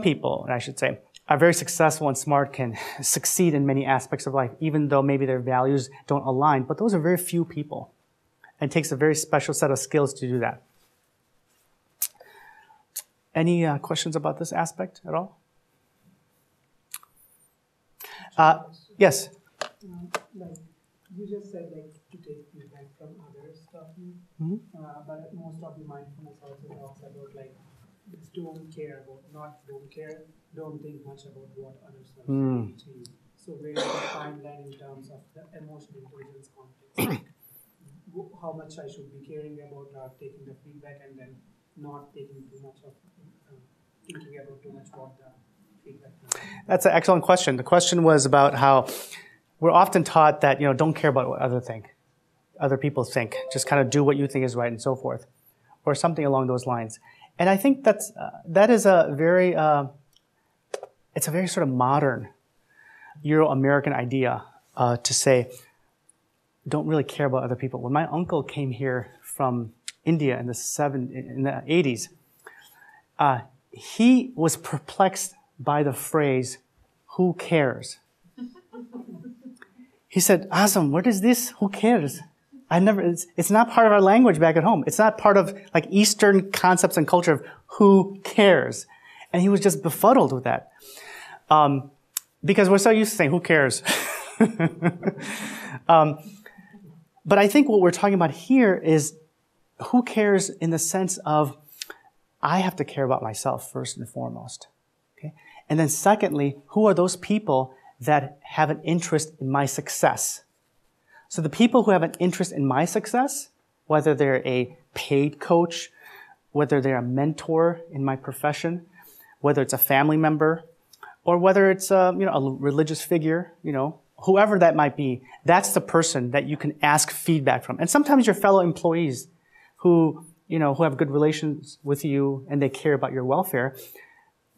people, I should say, are very successful and smart, can succeed in many aspects of life, even though maybe their values don't align. But those are very few people. And it takes a very special set of skills to do that. Any questions about this aspect at all? Yes? You just said to take feedback from others, talking, but most of the mindfulness also talks about just don't care about, don't think much about what others are saying to you. So where is the fine line in terms of the emotional intelligence context? How much I should be caring about taking the feedback and then not taking too much of thinking about too much what the feedback is. That's an excellent question. The question was about how we're often taught that, don't care about what other people think. Just kind of do what you think is right and so forth, or something along those lines. And I think that is a very sort of modern Euro-American idea to say, don't really care about other people. When my uncle came here from India in the 80s, he was perplexed by the phrase, "Who cares?" He said, "Azam, what is this? Who cares? It's not part of our language back at home. It's not part of Eastern concepts and culture of who cares." And he was just befuddled with that. Because we're so used to saying, "Who cares?" But I think what we're talking about here is who cares in the sense of I have to care about myself first and foremost. Okay? And then secondly, who are those people that have an interest in my success? So the people who have an interest in my success, whether they're a paid coach, whether they're a mentor in my profession, whether it's a family member, or whether it's a religious figure, whoever that might be, that's the person that you can ask feedback from. And sometimes your fellow employees who have good relations with you and they care about your welfare,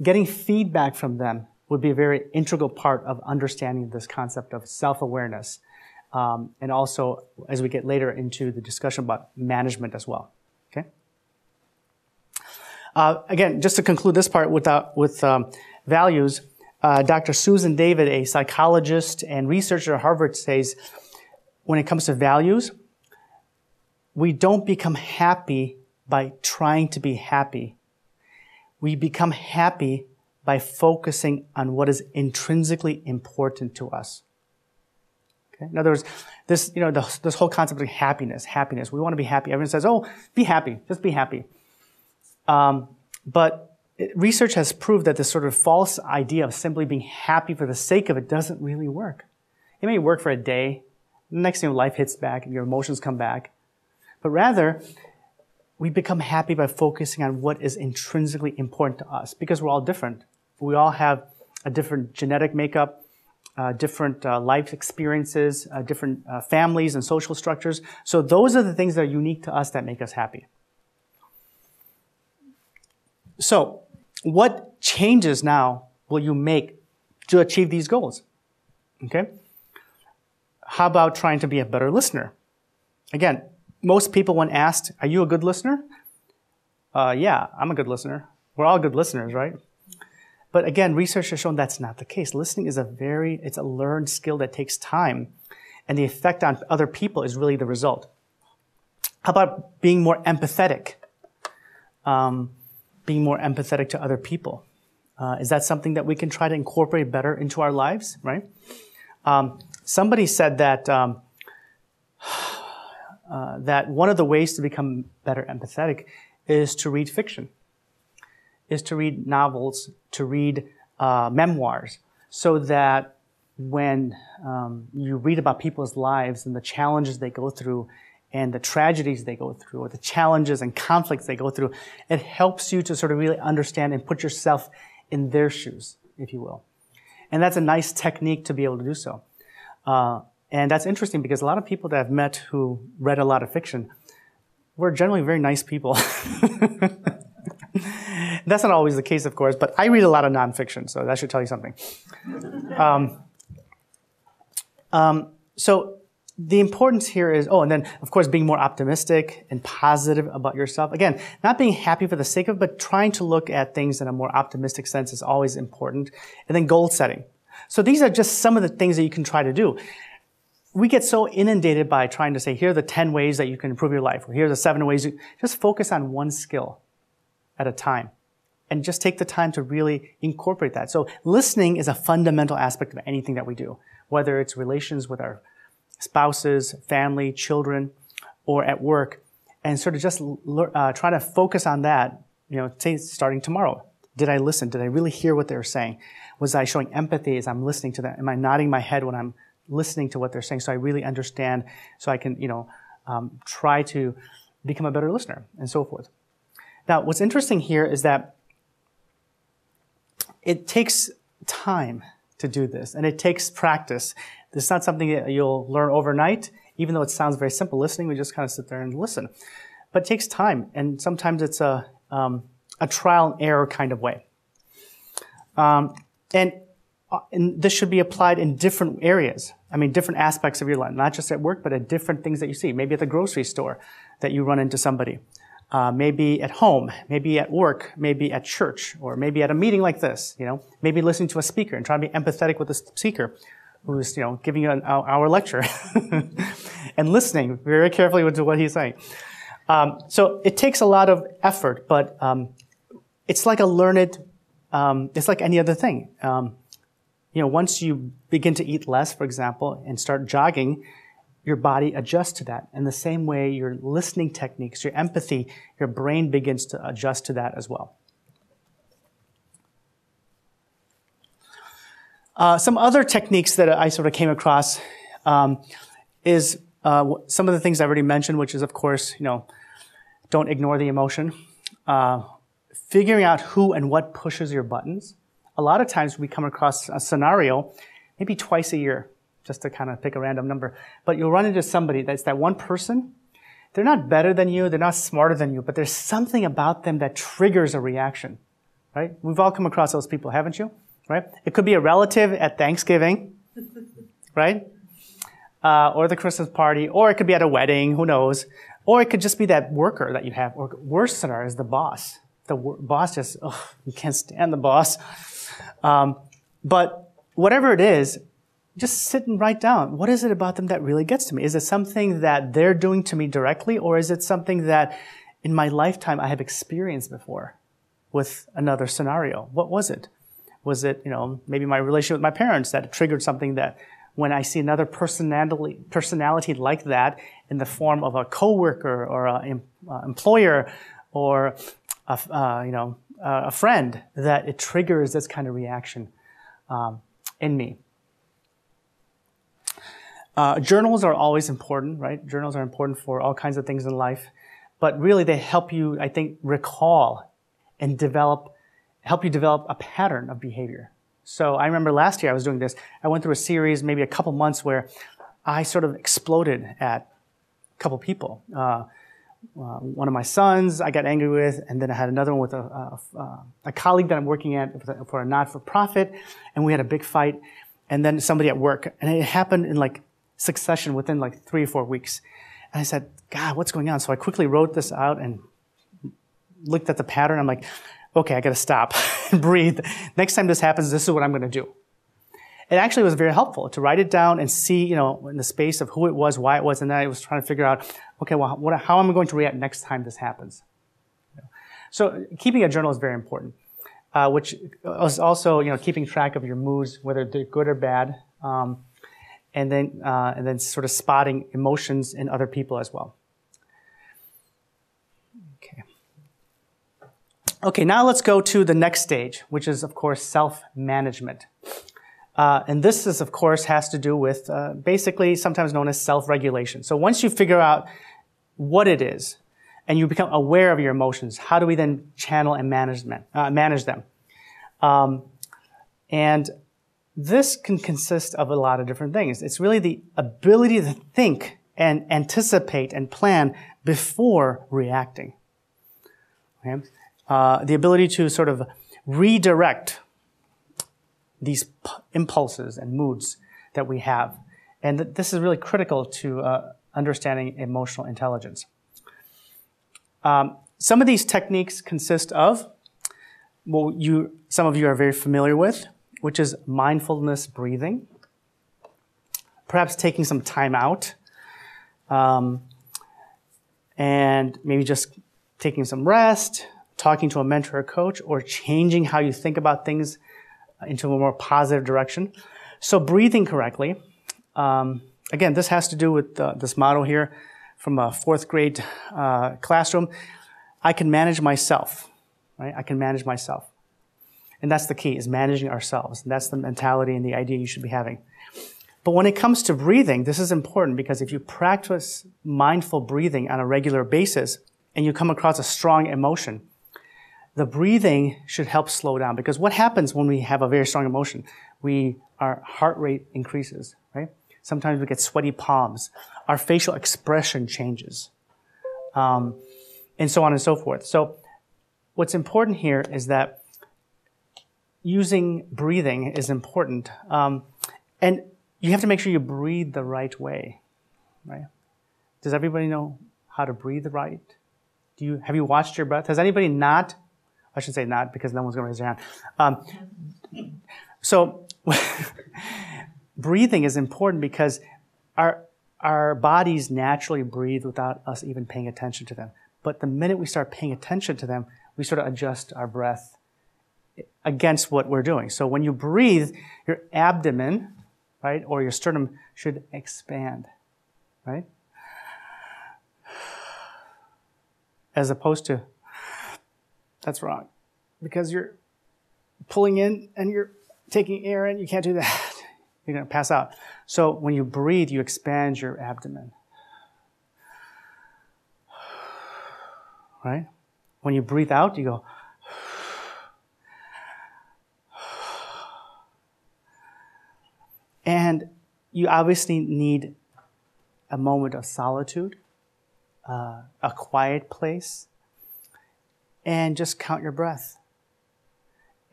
getting feedback from them would be a very integral part of understanding this concept of self-awareness. And also, as we get later into the discussion about management as well. Okay? Again, just to conclude this part with values, Dr. Susan David, a psychologist and researcher at Harvard, says when it comes to values, we don't become happy by trying to be happy. We become happy by focusing on what is intrinsically important to us. Okay? In other words, this whole concept of happiness. We want to be happy. Everyone says, "Oh, be happy. Just be happy." But research has proved that this sort of false idea of simply being happy for the sake of it doesn't really work. It may work for a day. The next thing, life hits back and your emotions come back. But rather, we become happy by focusing on what is intrinsically important to us because we're all different. We all have a different genetic makeup, different life experiences, different families and social structures. So those are the things that are unique to us that make us happy. So what changes now will you make to achieve these goals? Okay? How about trying to be a better listener? Again, most people, when asked, "Are you a good listener?" Yeah, I'm a good listener. We're all good listeners, right? But again, research has shown that's not the case. Listening is it's a learned skill that takes time, and the effect on other people is really the result. How about being more empathetic? Being more empathetic to other people. Is that something that we can try to incorporate better into our lives, right? Somebody said that that one of the ways to become better empathetic is to read fiction, is to read novels, to read memoirs, so that when you read about people's lives and the challenges they go through and the tragedies they go through, or the challenges and conflicts they go through, it helps you to sort of really understand and put yourself in their shoes, if you will. And that's a nice technique to be able to do so. And that's interesting because a lot of people that I've met who read a lot of fiction were generally very nice people. That's not always the case, of course, but I read a lot of nonfiction, so that should tell you something. So the importance here is, and then, of course, being more optimistic and positive about yourself. Again, not being happy for the sake of it, but trying to look at things in a more optimistic sense is always important. And then goal setting. So these are just some of the things that you can try to do. We get so inundated by trying to say, here are the 10 ways that you can improve your life, or here are the 7 ways. Just focus on one skill at a time. And just take the time to really incorporate that. So listening is a fundamental aspect of anything that we do, whether it's relations with our spouses, family, children, or at work, and sort of just try to focus on that, say starting tomorrow. Did I listen? Did I really hear what they were saying? Was I showing empathy as I'm listening to them? Am I nodding my head when I'm listening to what they're saying so I really understand, so I can, try to become a better listener, and so forth. Now, what's interesting here is that it takes time to do this, and it takes practice. This is not something that you'll learn overnight, even though it sounds very simple. Listening, we just kind of sit there and listen. But it takes time, and sometimes it's a trial and error kind of way. And this should be applied in different areas. Different aspects of your life, not just at work, but at different things that you see. Maybe at the grocery store that you run into somebody. Maybe at home, maybe at work, maybe at church, or maybe at a meeting like this, maybe listening to a speaker and trying to be empathetic with the speaker who's, giving you our lecture and listening very carefully to what he's saying. So it takes a lot of effort, but it's like it's like any other thing. Once you begin to eat less, for example, and start jogging, your body adjusts to that. In the same way, your listening techniques, your empathy, your brain begins to adjust to that as well. Some other techniques that I sort of came across is some of the things I already mentioned, which is, of course, don't ignore the emotion. Figuring out who and what pushes your buttons. A lot of times we come across a scenario, maybe twice a year, just to kind of pick a random number. But you'll run into somebody that's that one person. They're not better than you. They're not smarter than you. But there's something about them that triggers a reaction, right? We've all come across those people, haven't you? Right? It could be a relative at Thanksgiving, right? Or the Christmas party. Or it could be at a wedding. Who knows? Or it could just be that worker that you have. Or worse scenario is the boss. boss just, you can't stand the boss. But whatever it is, just sit and write down, what is it about them that really gets to me? Is it something that they're doing to me directly, or is it something that in my lifetime I have experienced before with another scenario? What was it? Was it, maybe my relationship with my parents that triggered something that when I see another personality like that in the form of a coworker or an employer or a friend, that it triggers this kind of reaction in me. Journals are always important, right? Journals are important for all kinds of things in life, but really they help you, I think, recall and help you develop a pattern of behavior. So I remember last year I was doing this. I went through a series, maybe a couple months, where I sort of exploded at a couple people. One of my sons I got angry with, and then I had another one with a colleague that I'm working at for a not-for-profit, and we had a big fight. And then somebody at work, and it happened in succession within 3 or 4 weeks. And I said, God, what's going on? So I quickly wrote this out and looked at the pattern. I'm like, okay, I got to stop and breathe. Next time this happens, this is what I'm going to do. It actually was very helpful to write it down and see, in the space of who it was, why it was, and then I was trying to figure out, okay, well, how am I going to react next time this happens? So keeping a journal is very important, which is also, keeping track of your moods, whether they're good or bad, and then sort of spotting emotions in other people as well. Okay, now let's go to the next stage, which is, of course, self-management. And this is, of course, has to do with basically sometimes known as self-regulation. So once you figure out what it is and you become aware of your emotions, how do we then channel and manage them? And this can consist of a lot of different things. It's really the ability to think and anticipate and plan before reacting. Okay? The ability to sort of redirect these impulses and moods that we have. And this is really critical to understanding emotional intelligence. Some of these techniques consist of what some of you are very familiar with, which is mindfulness breathing, perhaps taking some time out, and maybe just taking some rest, talking to a mentor or coach, or changing how you think about things into a more positive direction. So breathing correctly. Again, this has to do with this motto here from a 4th grade classroom. I can manage myself, right? I can manage myself. And that's the key, is managing ourselves. And that's the mentality and the idea you should be having. But when it comes to breathing, this is important because if you practice mindful breathing on a regular basis and you come across a strong emotion, the breathing should help slow down. Because what happens when we have a very strong emotion? Our heart rate increases, right? Sometimes we get sweaty palms. Our facial expression changes. And so on and so forth. So what's important here is that using breathing is important. And you have to make sure you breathe the right way, right? Does everybody know how to breathe right? Have you watched your breath? Has anybody not? I should say not because no one's going to raise their hand. So breathing is important because our bodies naturally breathe without us even paying attention to them. But the minute we start paying attention to them, we sort of adjust our breath against what we're doing. So when you breathe, your abdomen, right, or your sternum should expand, right? As opposed to, that's wrong, because you're pulling in and you're taking air in. You can't do that. You're going to pass out. So when you breathe, you expand your abdomen, right? When you breathe out, you go, and you obviously need a moment of solitude, a quiet place, and just count your breath.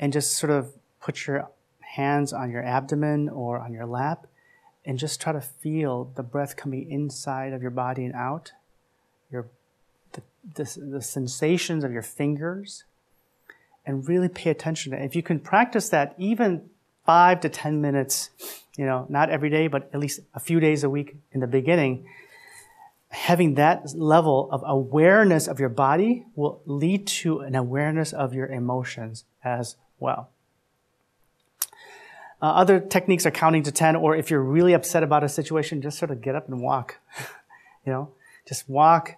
And just sort of put your hands on your abdomen or on your lap and just try to feel the breath coming inside of your body and out, the sensations of your fingers, and really pay attention. If you can practice that even 5 to 10 minutes, not every day, but at least a few days a week in the beginning, having that level of awareness of your body will lead to an awareness of your emotions as well. Other techniques are counting to 10, or if you're really upset about a situation, just sort of get up and walk. Just walk,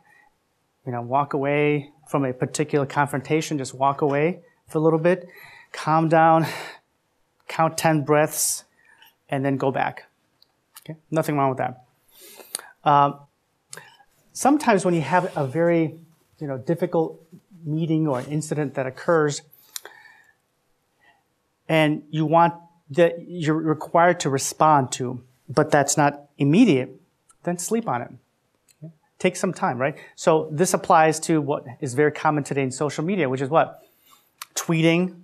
walk away from a particular confrontation, just walk away for a little bit, calm down, count 10 breaths, and then go back. Okay? Nothing wrong with that. Sometimes when you have a very, difficult meeting or incident that occurs, and that you're required to respond to, but that's not immediate, then sleep on it. Okay? Take some time, right? So this applies to what is very common today in social media, which is what? Tweeting,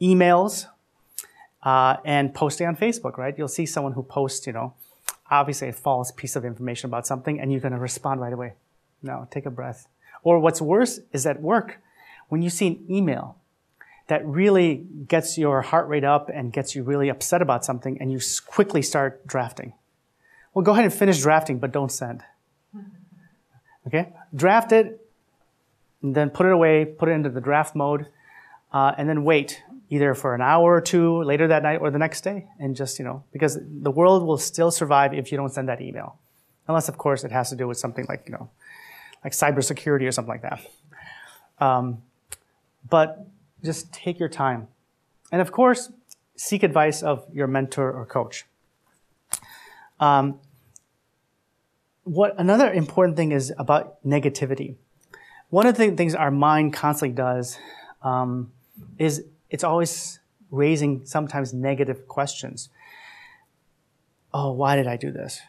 emails, and posting on Facebook, right? You'll see someone who posts, obviously a false piece of information about something, and you're going to respond right away. No, take a breath. Or what's worse is at work, when you see an email that really gets your heart rate up and gets you really upset about something, and you quickly start drafting. Well, go ahead and finish drafting, but don't send. Okay? Draft it, and then put it away, put it into the draft mode, and then wait, either for an hour or two later that night or the next day, and just, because the world will still survive if you don't send that email. Unless, of course, it has to do with something like, like cybersecurity or something like that. But just take your time. And of course, seek advice of your mentor or coach. Another important thing is about negativity. One of the things our mind constantly does is it's always raising sometimes negative questions. Oh, why did I do this?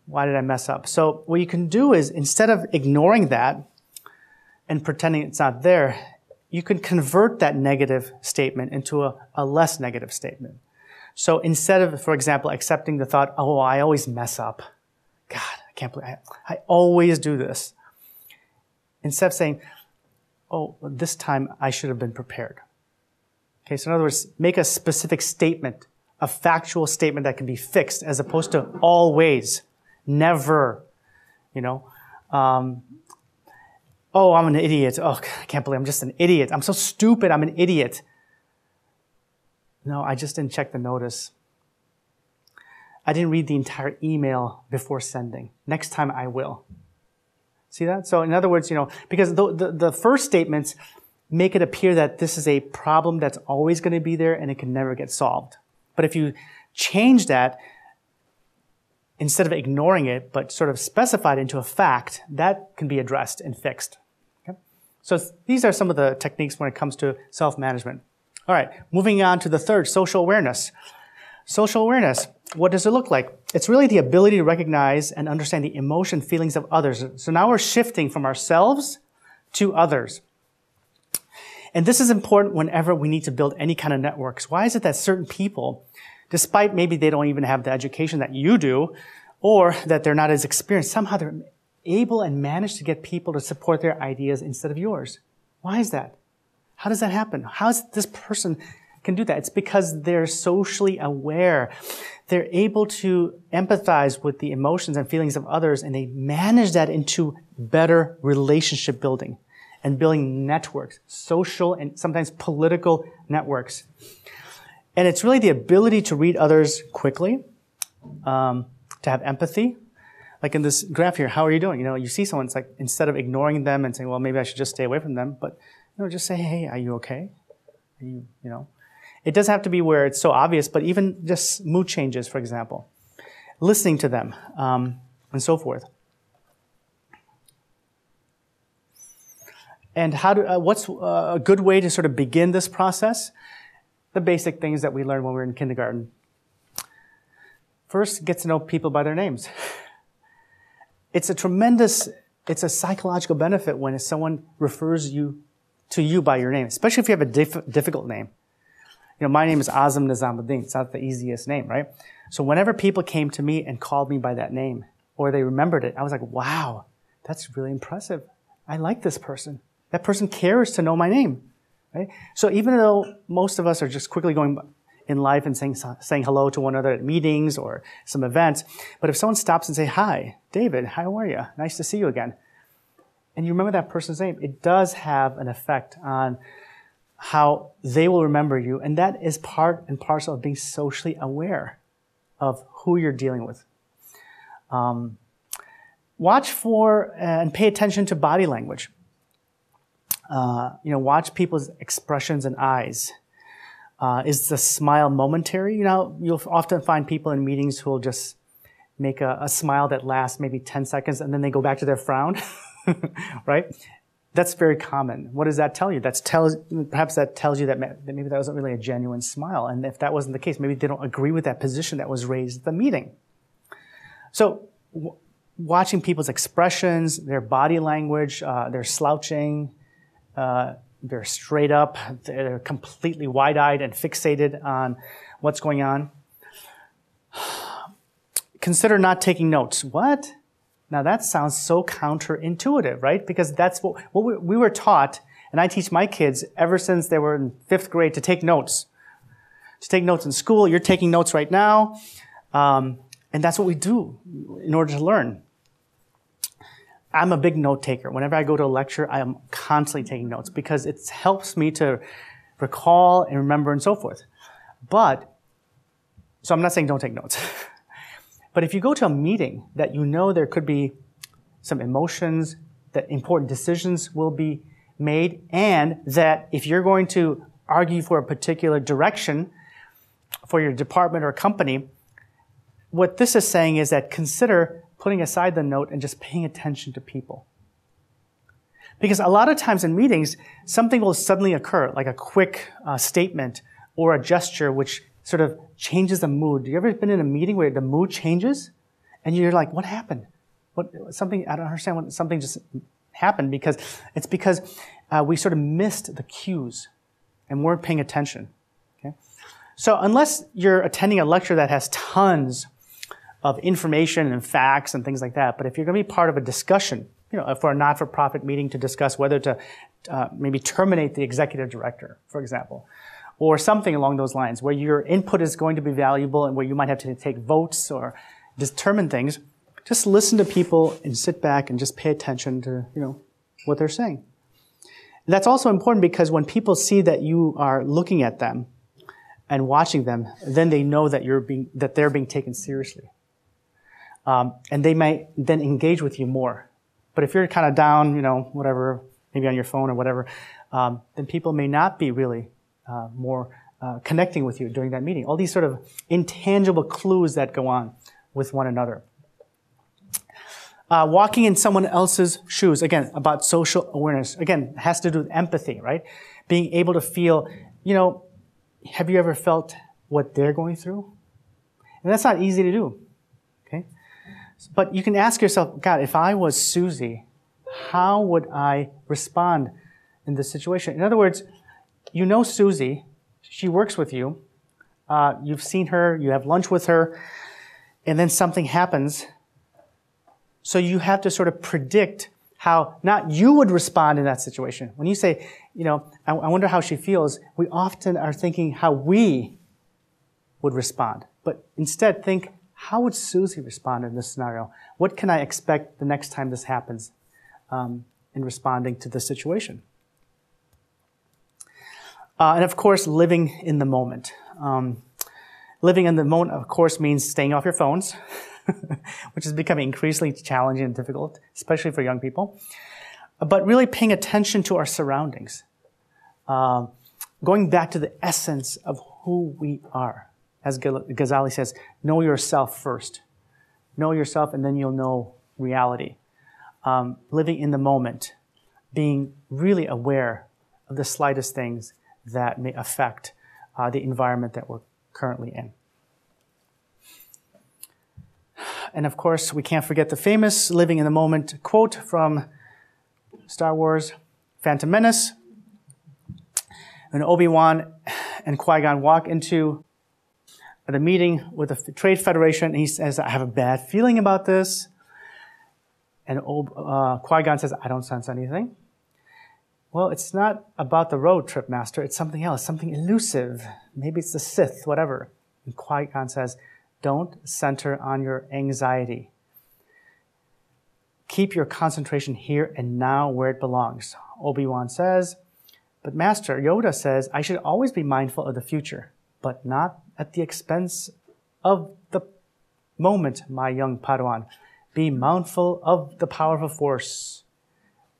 Why did I mess up? So what you can do is, instead of ignoring that and pretending it's not there, you can convert that negative statement into a less negative statement. So instead of, for example, accepting the thought, oh, I always mess up. God, I can't believe I always do this. Instead of saying, oh, this time I should have been prepared. Okay, so in other words, make a specific statement, a factual statement that can be fixed, as opposed to always, never, oh, I'm an idiot. Oh, I can't believe I'm just an idiot. I'm so stupid. I'm an idiot. No, I just didn't check the notice. I didn't read the entire email before sending. Next time I will. See that? So in other words, because the first statements make it appear that this is a problem that's always going to be there and it can never get solved. But if you change that, instead of ignoring it, but sort of specify it into a fact, that can be addressed and fixed. Okay? So these are some of the techniques when it comes to self-management. All right, moving on to the third, social awareness. Social awareness, what does it look like? It's really the ability to recognize and understand the emotion, feelings of others. So now we're shifting from ourselves to others. And this is important whenever we need to build any kind of networks. Why is it that certain people, despite maybe they don't even have the education that you do, or that they're not as experienced, somehow they're able and manage to get people to support their ideas instead of yours? Why is that? How does that happen? How is this person can do that? It's because they're socially aware. They're able to empathize with the emotions and feelings of others, and they manage that into better relationship building and building networks, social and sometimes political networks. And it's really the ability to read others quickly, to have empathy. Like in this graph here, how are you doing? You see someone, it's like, instead of ignoring them and saying, well, maybe I should just stay away from them, but just say, hey, are you okay? Are you. It doesn't have to be where it's so obvious, but even just mood changes, for example. Listening to them, and so forth. And what's a good way to sort of begin this process? The basic things that we learned when we were in kindergarten. First, get to know people by their names. It's a psychological benefit when someone refers to you by your name, especially if you have a difficult name. My name is Azam Nizamuddin. It's not the easiest name, right? So whenever people came to me and called me by that name, or they remembered it, I was like, wow, that's really impressive. I like this person. That person cares to know my name. right? So even though most of us are just quickly going in life and saying hello to one another at meetings or some events, but if someone stops and say, "Hi, David, how are you? Nice to see you again," and you remember that person's name, it does have an effect on how they will remember you, and that is part and parcel of being socially aware of who you're dealing with. Watch for and pay attention to body language. Watch people's expressions and eyes. Is the smile momentary? You'll often find people in meetings who will just make a smile that lasts maybe 10 seconds and then they go back to their frown, right? That's very common. What does that tell you? Perhaps that tells you that maybe that wasn't really a genuine smile. And if that wasn't the case, maybe they don't agree with that position that was raised at the meeting. So watching people's expressions, their body language, they're slouching, they're straight up, they're completely wide-eyed and fixated on what's going on. Consider not taking notes. What? Now that sounds so counterintuitive, right? Because that's what we were taught, and I teach my kids ever since they were in 5th grade to take notes. To take notes in school. You're taking notes right now. And that's what we do in order to learn. I'm a big note taker. Whenever I go to a lecture, I am constantly taking notes because it helps me to recall and remember and so forth. So I'm not saying don't take notes. But if you go to a meeting that you know there could be some emotions, that important decisions will be made, and that if you're going to argue for a particular direction for your department or company, what this is saying is that consider putting aside the note and just paying attention to people. Because a lot of times in meetings, something will suddenly occur, like a quick statement or a gesture which sort of changes the mood. Have you ever been in a meeting where the mood changes? And you're like, what happened? I don't understand what something just happened, because we sort of missed the cues and weren't paying attention. Okay? So unless you're attending a lecture that has tons of information and facts and things like that, but if you're going to be part of a discussion, for a not-for-profit meeting to discuss whether to maybe terminate the executive director, for example, or something along those lines, where your input is going to be valuable and where you might have to take votes or determine things, just listen to people and sit back and just pay attention to, what they're saying. And that's also important because when people see that you are looking at them and watching them, then they know that they're being taken seriously. And they might then engage with you more. But if you're kind of down, whatever, maybe on your phone or whatever, then people may not be really more connecting with you during that meeting. All these sort of intangible clues that go on with one another. Walking in someone else's shoes, again, about social awareness. Again, has to do with empathy, right? Being able to feel, have you ever felt what they're going through? And that's not easy to do, okay? But you can ask yourself, God, if I was Susie, how would I respond in this situation? In other words, Susie, she works with you, you've seen her, you have lunch with her, and then something happens. So you have to sort of predict how not you would respond in that situation. When you say, I wonder how she feels, we often are thinking how we would respond. But instead think, how would Susie respond in this scenario? What can I expect the next time this happens in responding to the situation? And of course, living in the moment. Living in the moment, of course, means staying off your phones, which is becoming increasingly challenging and difficult, especially for young people. But really paying attention to our surroundings. Going back to the essence of who we are. As Ghazali says, know yourself first. Know yourself and then you'll know reality. Living in the moment. Being really aware of the slightest things that may affect the environment that we're currently in. And of course, we can't forget the famous living in the moment quote from Star Wars, Phantom Menace. When Obi-Wan and Qui-Gon walk into the meeting with the Trade Federation, and he says, I have a bad feeling about this. And Qui-Gon says, I don't sense anything. Well, it's not about the road trip, Master. It's something else, something elusive. Maybe it's the Sith, whatever. And Qui-Gon says, don't center on your anxiety. Keep your concentration here and now where it belongs. Obi-Wan says, but Master, Yoda says, I should always be mindful of the future, but not at the expense of the moment, my young Padawan. Be mindful of the power of a force,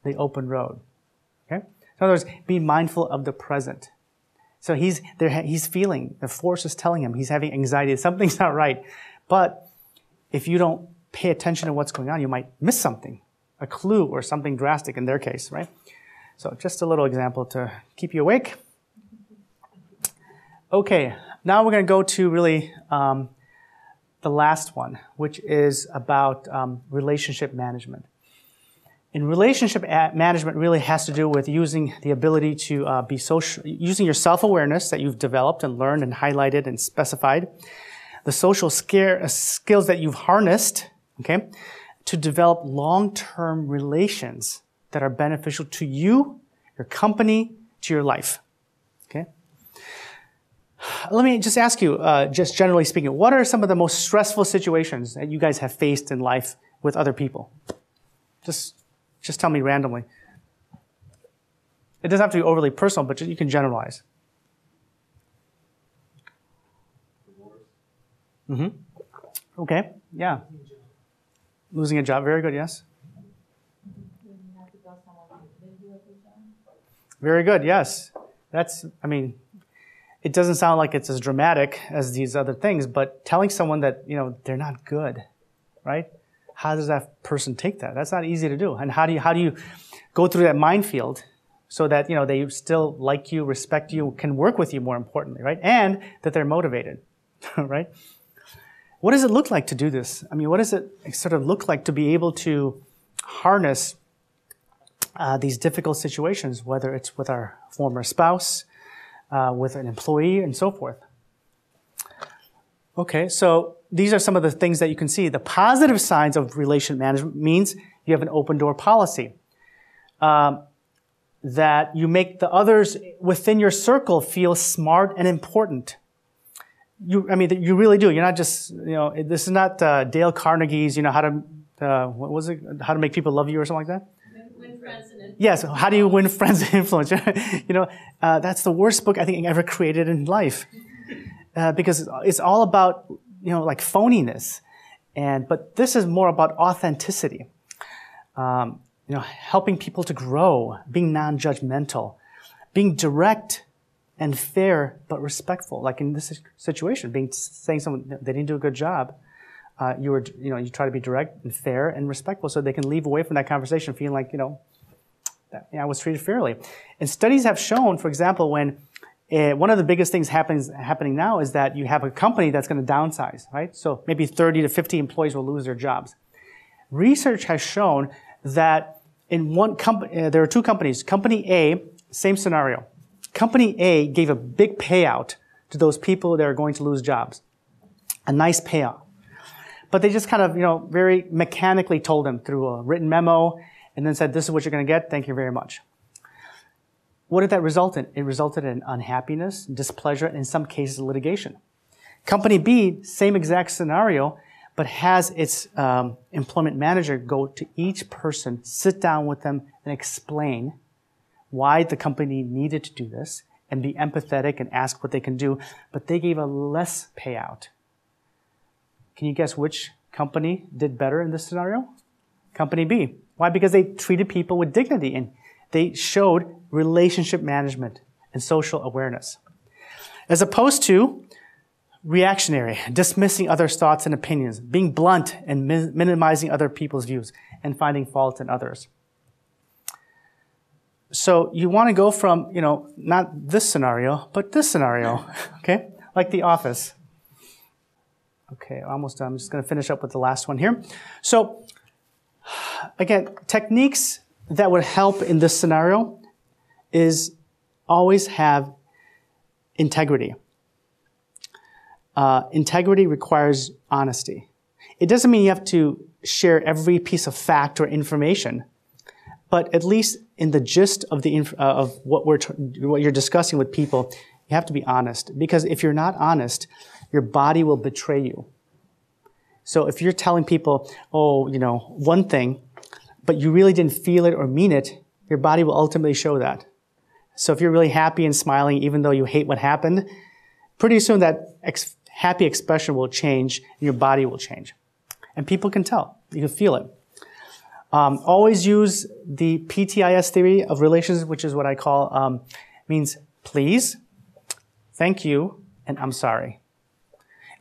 the open road. Okay? In other words, be mindful of the present. So he's feeling, the force is telling him, he's having anxiety, something's not right. But if you don't pay attention to what's going on, you might miss something, a clue or something drastic in their case, right? So just a little example to keep you awake. Okay, now we're going to go to really the last one, which is about relationship management. And relationship management really has to do with using the ability to be social, using your self-awareness that you've developed and learned and highlighted and specified, the social skills that you've harnessed, okay, to develop long-term relations that are beneficial to you, your company, to your life, okay? Let me just ask you, just generally speaking, what are some of the most stressful situations that you guys have faced in life with other people? Just tell me randomly. It doesn't have to be overly personal, but you can generalize. Divorce. Mm-hmm. Okay, yeah. Losing a job, very good, yes. Very good, yes. It doesn't sound like it's as dramatic as these other things, but telling someone that, they're not good, right? How does that person take that? That's not easy to do. And how do you go through that minefield so that, they still like you, respect you, can work with you more importantly, right? And that they're motivated, right? What does it look like to do this? What does it sort of look like to be able to harness these difficult situations, whether it's with our former spouse, with an employee, and so forth? Okay, so these are some of the things that you can see. The positive signs of relation management means you have an open door policy. That you make the others within your circle feel smart and important. You really do. You're not just, this is not Dale Carnegie's, how to, what was it? How to make people love you or something like that? Win friends and influence. Yes, how do you win friends and influence? That's the worst book I think ever created in life. Because it's all about, like phoniness. But this is more about authenticity. Helping people to grow, being non-judgmental, being direct and fair but respectful. Like in this situation, saying someone they didn't do a good job, you try to be direct and fair and respectful so they can leave away from that conversation feeling like, that I was treated fairly. And studies have shown, for example, when one of the biggest things happening now is that you have a company that's going to downsize, right? So maybe 30 to 50 employees will lose their jobs. Research has shown that in one company, there are two companies. Company A, same scenario. Company A gave a big payout to those people that are going to lose jobs. A nice payout. But they just kind of, very mechanically told them through a written memo and then said, this is what you're going to get. Thank you very much. What did that result in? It resulted in unhappiness, displeasure, and in some cases, litigation. Company B, same exact scenario, but has its employment manager go to each person, sit down with them, and explain why the company needed to do this, and be empathetic and ask what they can do, but they gave a less payout. Can you guess which company did better in this scenario? Company B. Why? Because they treated people with dignity and they showed relationship management and social awareness. As opposed to reactionary, dismissing others' thoughts and opinions, being blunt and minimizing other people's views, and finding fault in others. So you want to go from, not this scenario, but this scenario, okay? Like The Office. Okay, almost done. I'm just going to finish up with the last one here. So, again, techniques that would help in this scenario is always have integrity. Integrity requires honesty. It doesn't mean you have to share every piece of fact or information, But at least in the gist of of what you're discussing with people, you have to be honest. Because if you're not honest, your body will betray you. So if you're telling people, oh, one thing, but you really didn't feel it or mean it, your body will ultimately show that. So if you're really happy and smiling, even though you hate what happened, pretty soon that happy expression will change and your body will change. And people can tell. You can feel it. Always use the PTIS theory of relations, which is what I call, means please, thank you, and I'm sorry.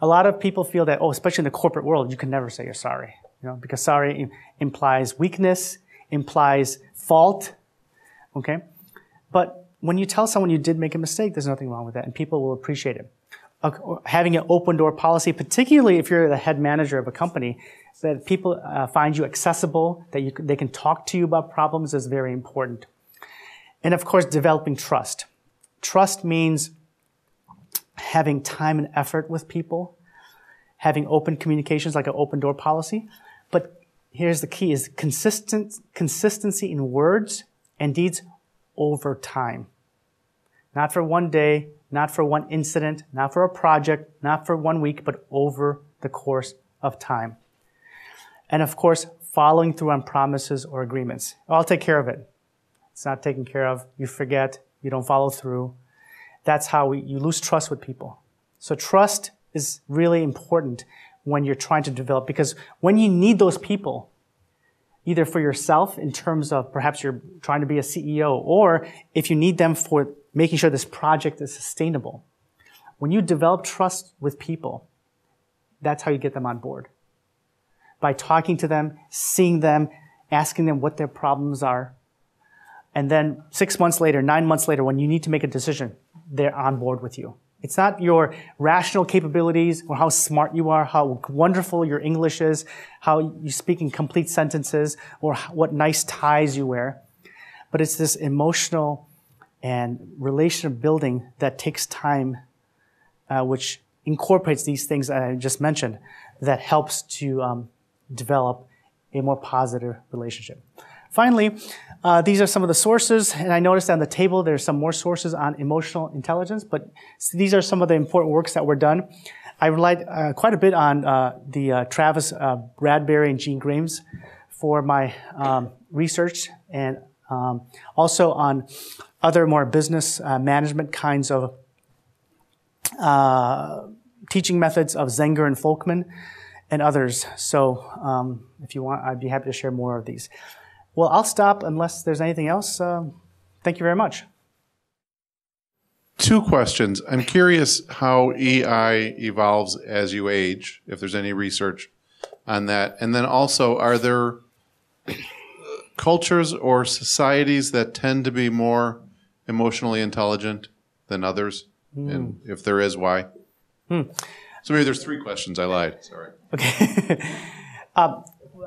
A lot of people feel that, especially in the corporate world, you can never say you're sorry. Because sorry implies weakness, implies fault, okay? But when you tell someone you did make a mistake, there's nothing wrong with that, and people will appreciate it. Having an open door policy, particularly if you're the head manager of a company, that people find you accessible, that they can talk to you about problems is very important. And of course, developing trust. Trust means having time and effort with people, having open communications like an open door policy. But here's the key, is consistency in words and deeds over time. Not for one day, not for one incident, not for a project, not for 1 week, but over the course of time. And of course, following through on promises or agreements. I'll take care of it. It's not taken care of. You forget. You don't follow through. That's how you lose trust with people. So trust is really important when you're trying to develop, because when you need those people, either for yourself in terms of perhaps you're trying to be a CEO, or if you need them for making sure this project is sustainable. When you develop trust with people, that's how you get them on board. By talking to them, seeing them, asking them what their problems are. And then 6 months later, 9 months later, when you need to make a decision, they're on board with you. It's not your rational capabilities or how smart you are, how wonderful your English is, how you speak in complete sentences, or what nice ties you wear. But it's this emotional and relationship building that takes time, which incorporates these things that I just mentioned, that helps to develop a more positive relationship. Finally, these are some of the sources, and I noticed on the table there's some more sources on emotional intelligence, but these are some of the important works that were done. I relied quite a bit on the Travis Bradbury and Gene Graham's for my research, and also on other more business management kinds of teaching methods of Zenger and Folkman and others. So if you want, I'd be happy to share more of these. Well, I'll stop unless there's anything else. Thank you very much. 2 questions. I'm curious how EI evolves as you age, if there's any research on that. And then also, are there cultures or societies that tend to be more emotionally intelligent than others? And if there is, why? So maybe there's 3 questions. I lied. Sorry. Okay.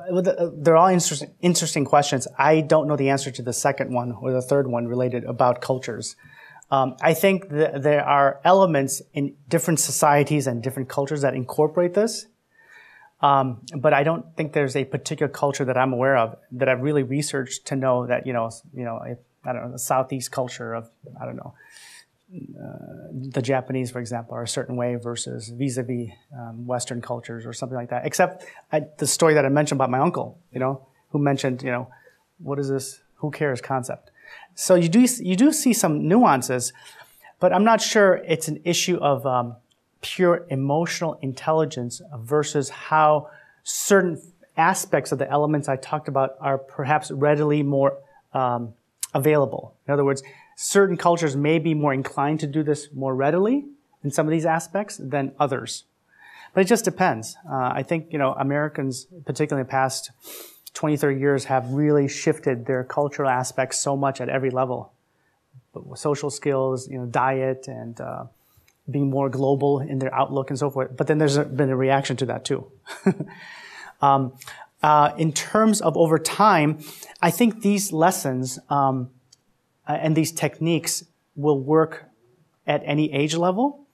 They're all interesting questions. I don't know the answer to the second one or the third one related about cultures. I think that there are elements in different societies and different cultures that incorporate this. But I don't think there's a particular culture that I'm aware of that I've really researched to know that, I don't know, the Southeast culture of, I don't know, the Japanese, for example, are a certain way versus vis-a-vis Western cultures or something like that. Except the story that I mentioned about my uncle, who mentioned, what is this who cares concept. So you do see some nuances, but I'm not sure it's an issue of pure emotional intelligence versus how certain aspects of the elements I talked about are perhaps readily more available. In other words, certain cultures may be more inclined to do this more readily in some of these aspects than others. But it just depends. I think, Americans, particularly in the past 20, 30 years, have really shifted their cultural aspects so much at every level. But social skills, diet, and being more global in their outlook and so forth. But then there's been a reaction to that too. In terms of over time, I think these lessons and these techniques will work at any age level.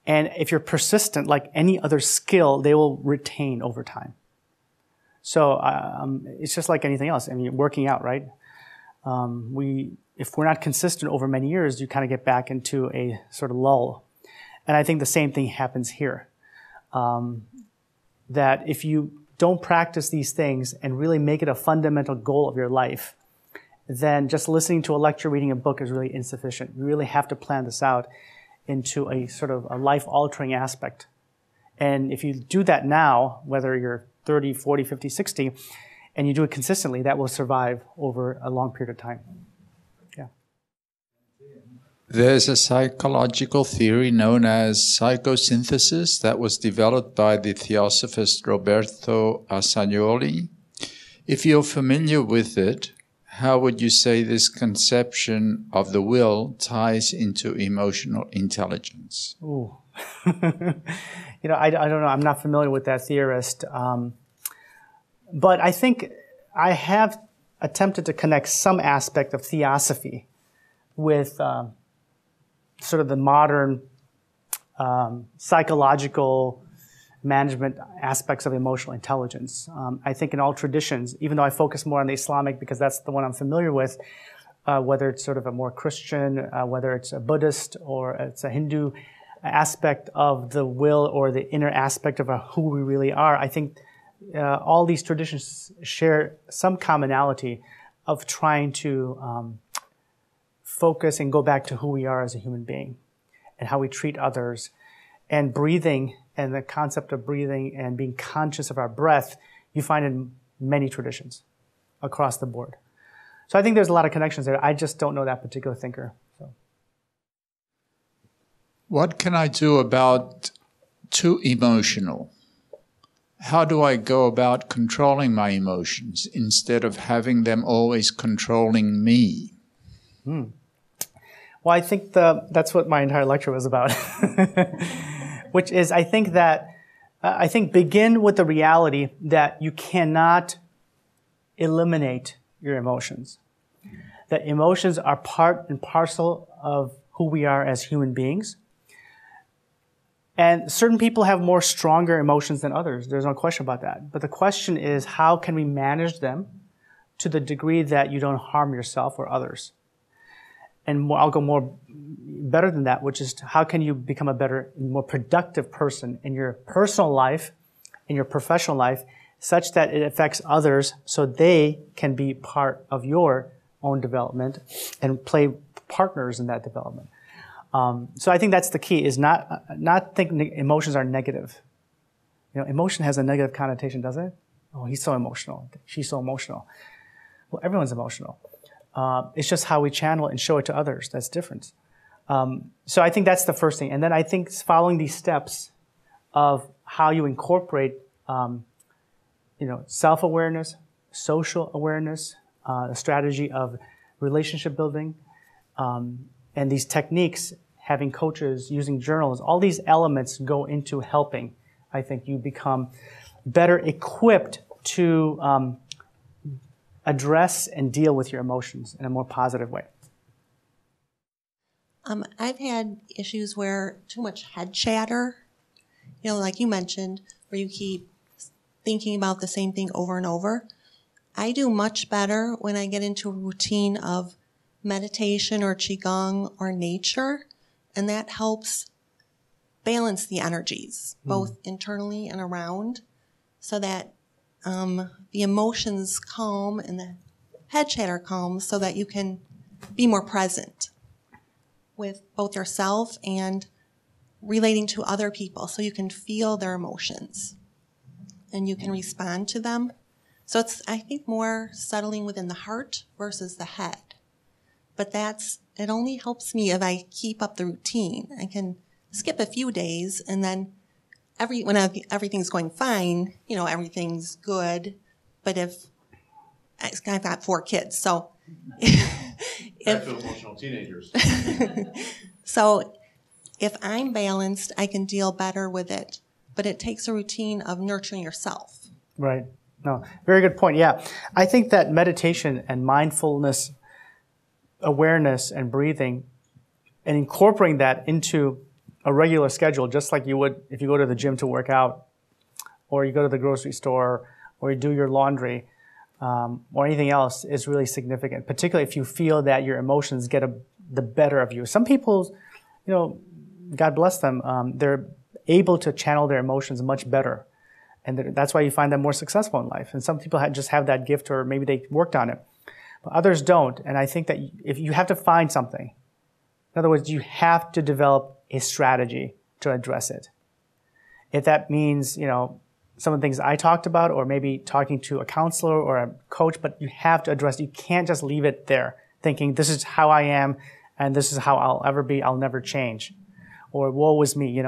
And if you're persistent, like any other skill, they will retain over time. So it's just like anything else. I mean, working out, right? If we're not consistent over many years, you kind of get back into a sort of lull. And I think the same thing happens here. That if you don't practice these things and really make it a fundamental goal of your life, then just listening to a lecture, reading a book is really insufficient. You really have to plan this out into a sort of a life-altering aspect. And if you do that now, whether you're 30, 40, 50, 60, and you do it consistently, that will survive over a long period of time. Yeah. There's a psychological theory known as psychosynthesis that was developed by the theosophist Roberto Asagnoli. If you're familiar with it, how would you say this conception of the will ties into emotional intelligence? Ooh. I don't know. I'm not familiar with that theorist. But I think I have attempted to connect some aspect of theosophy with sort of the modern psychological management aspects of emotional intelligence. I think in all traditions, even though I focus more on the Islamic because that's the one I'm familiar with, whether it's sort of a more Christian, whether it's a Buddhist or it's a Hindu aspect of the will or the inner aspect of who we really are, I think all these traditions share some commonality of trying to focus and go back to who we are as a human being and how we treat others. And breathing and the concept of breathing and being conscious of our breath, you find in many traditions across the board. So I think there's a lot of connections there. I just don't know that particular thinker. So. What can I do about too emotional? How do I go about controlling my emotions instead of having them always controlling me? Well, I think that's what my entire lecture was about, which is I think begin with the reality that you cannot eliminate your emotions. That emotions are part and parcel of who we are as human beings. And certain people have more stronger emotions than others. There's no question about that. But the question is, how can we manage them to the degree that you don't harm yourself or others? And I'll go better than that, which is how can you become a better, more productive person in your personal life, in your professional life, such that it affects others so they can be part of your own development and play partners in that development. So I think that's the key, is not thinking emotions are negative. Emotion has a negative connotation, doesn't it? Oh, he's so emotional. She's so emotional. Well, everyone's emotional. It's just how we channel it and show it to others that's different. So I think that's the first thing. And then I think following these steps of how you incorporate, self-awareness, social awareness, a strategy of relationship building, and these techniques, having coaches, using journals, all these elements go into helping, I think, you become better equipped to address and deal with your emotions in a more positive way. I've had issues where too much head chatter, like you mentioned, where you keep thinking about the same thing over and over. I do much better when I get into a routine of meditation or qigong or nature, and that helps balance the energies, both internally and around, so that the emotions calm and the head chatter calms, so that you can be more present with both yourself and relating to other people, so you can feel their emotions and you can respond to them. So it's, I think, more settling within the heart versus the head. But it only helps me if I keep up the routine. I can skip a few days, and then when everything's going fine, everything's good. But if I've got 4 kids, so Back to emotional teenagers. So if I'm balanced, I can deal better with it. But it takes a routine of nurturing yourself. Right. No, very good point. Yeah. I think that meditation and mindfulness, awareness and breathing, and incorporating that into a regular schedule, just like you would if you go to the gym to work out, or you go to the grocery store, or you do your laundry, or anything else is really significant, particularly if you feel that your emotions get the better of you. Some people, God bless them, they're able to channel their emotions much better. And that's why you find them more successful in life. And some people just have that gift, or maybe they worked on it. But others don't. And I think that if you have to find something, in other words, you have to develop a strategy to address it. If that means, some of the things I talked about, or maybe talking to a counselor or a coach, but you have to address it. You can't just leave it there thinking, this is how I am, and this is how I'll ever be, I'll never change. Or woe is me,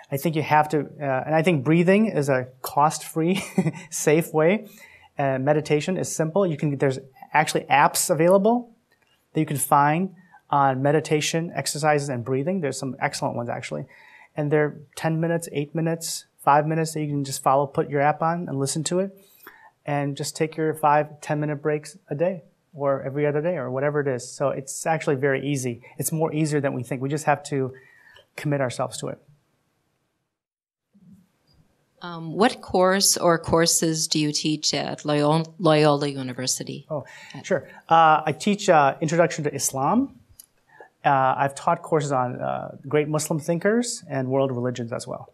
I think you have to, and I think breathing is a cost-free, safe way. Meditation is simple. There's actually apps available that you can find on meditation, exercises, and breathing. There's some excellent ones, actually. And they're 10 minutes, 8 minutes, 5 minutes that you can just put your app on and listen to it. And just take your 5-10-minute breaks a day, or every other day, or whatever it is. So it's actually very easy. It's more easier than we think. We just have to commit ourselves to it. What course or courses do you teach at Loyola University? Oh, sure. I teach Introduction to Islam. I've taught courses on great Muslim thinkers and world religions as well.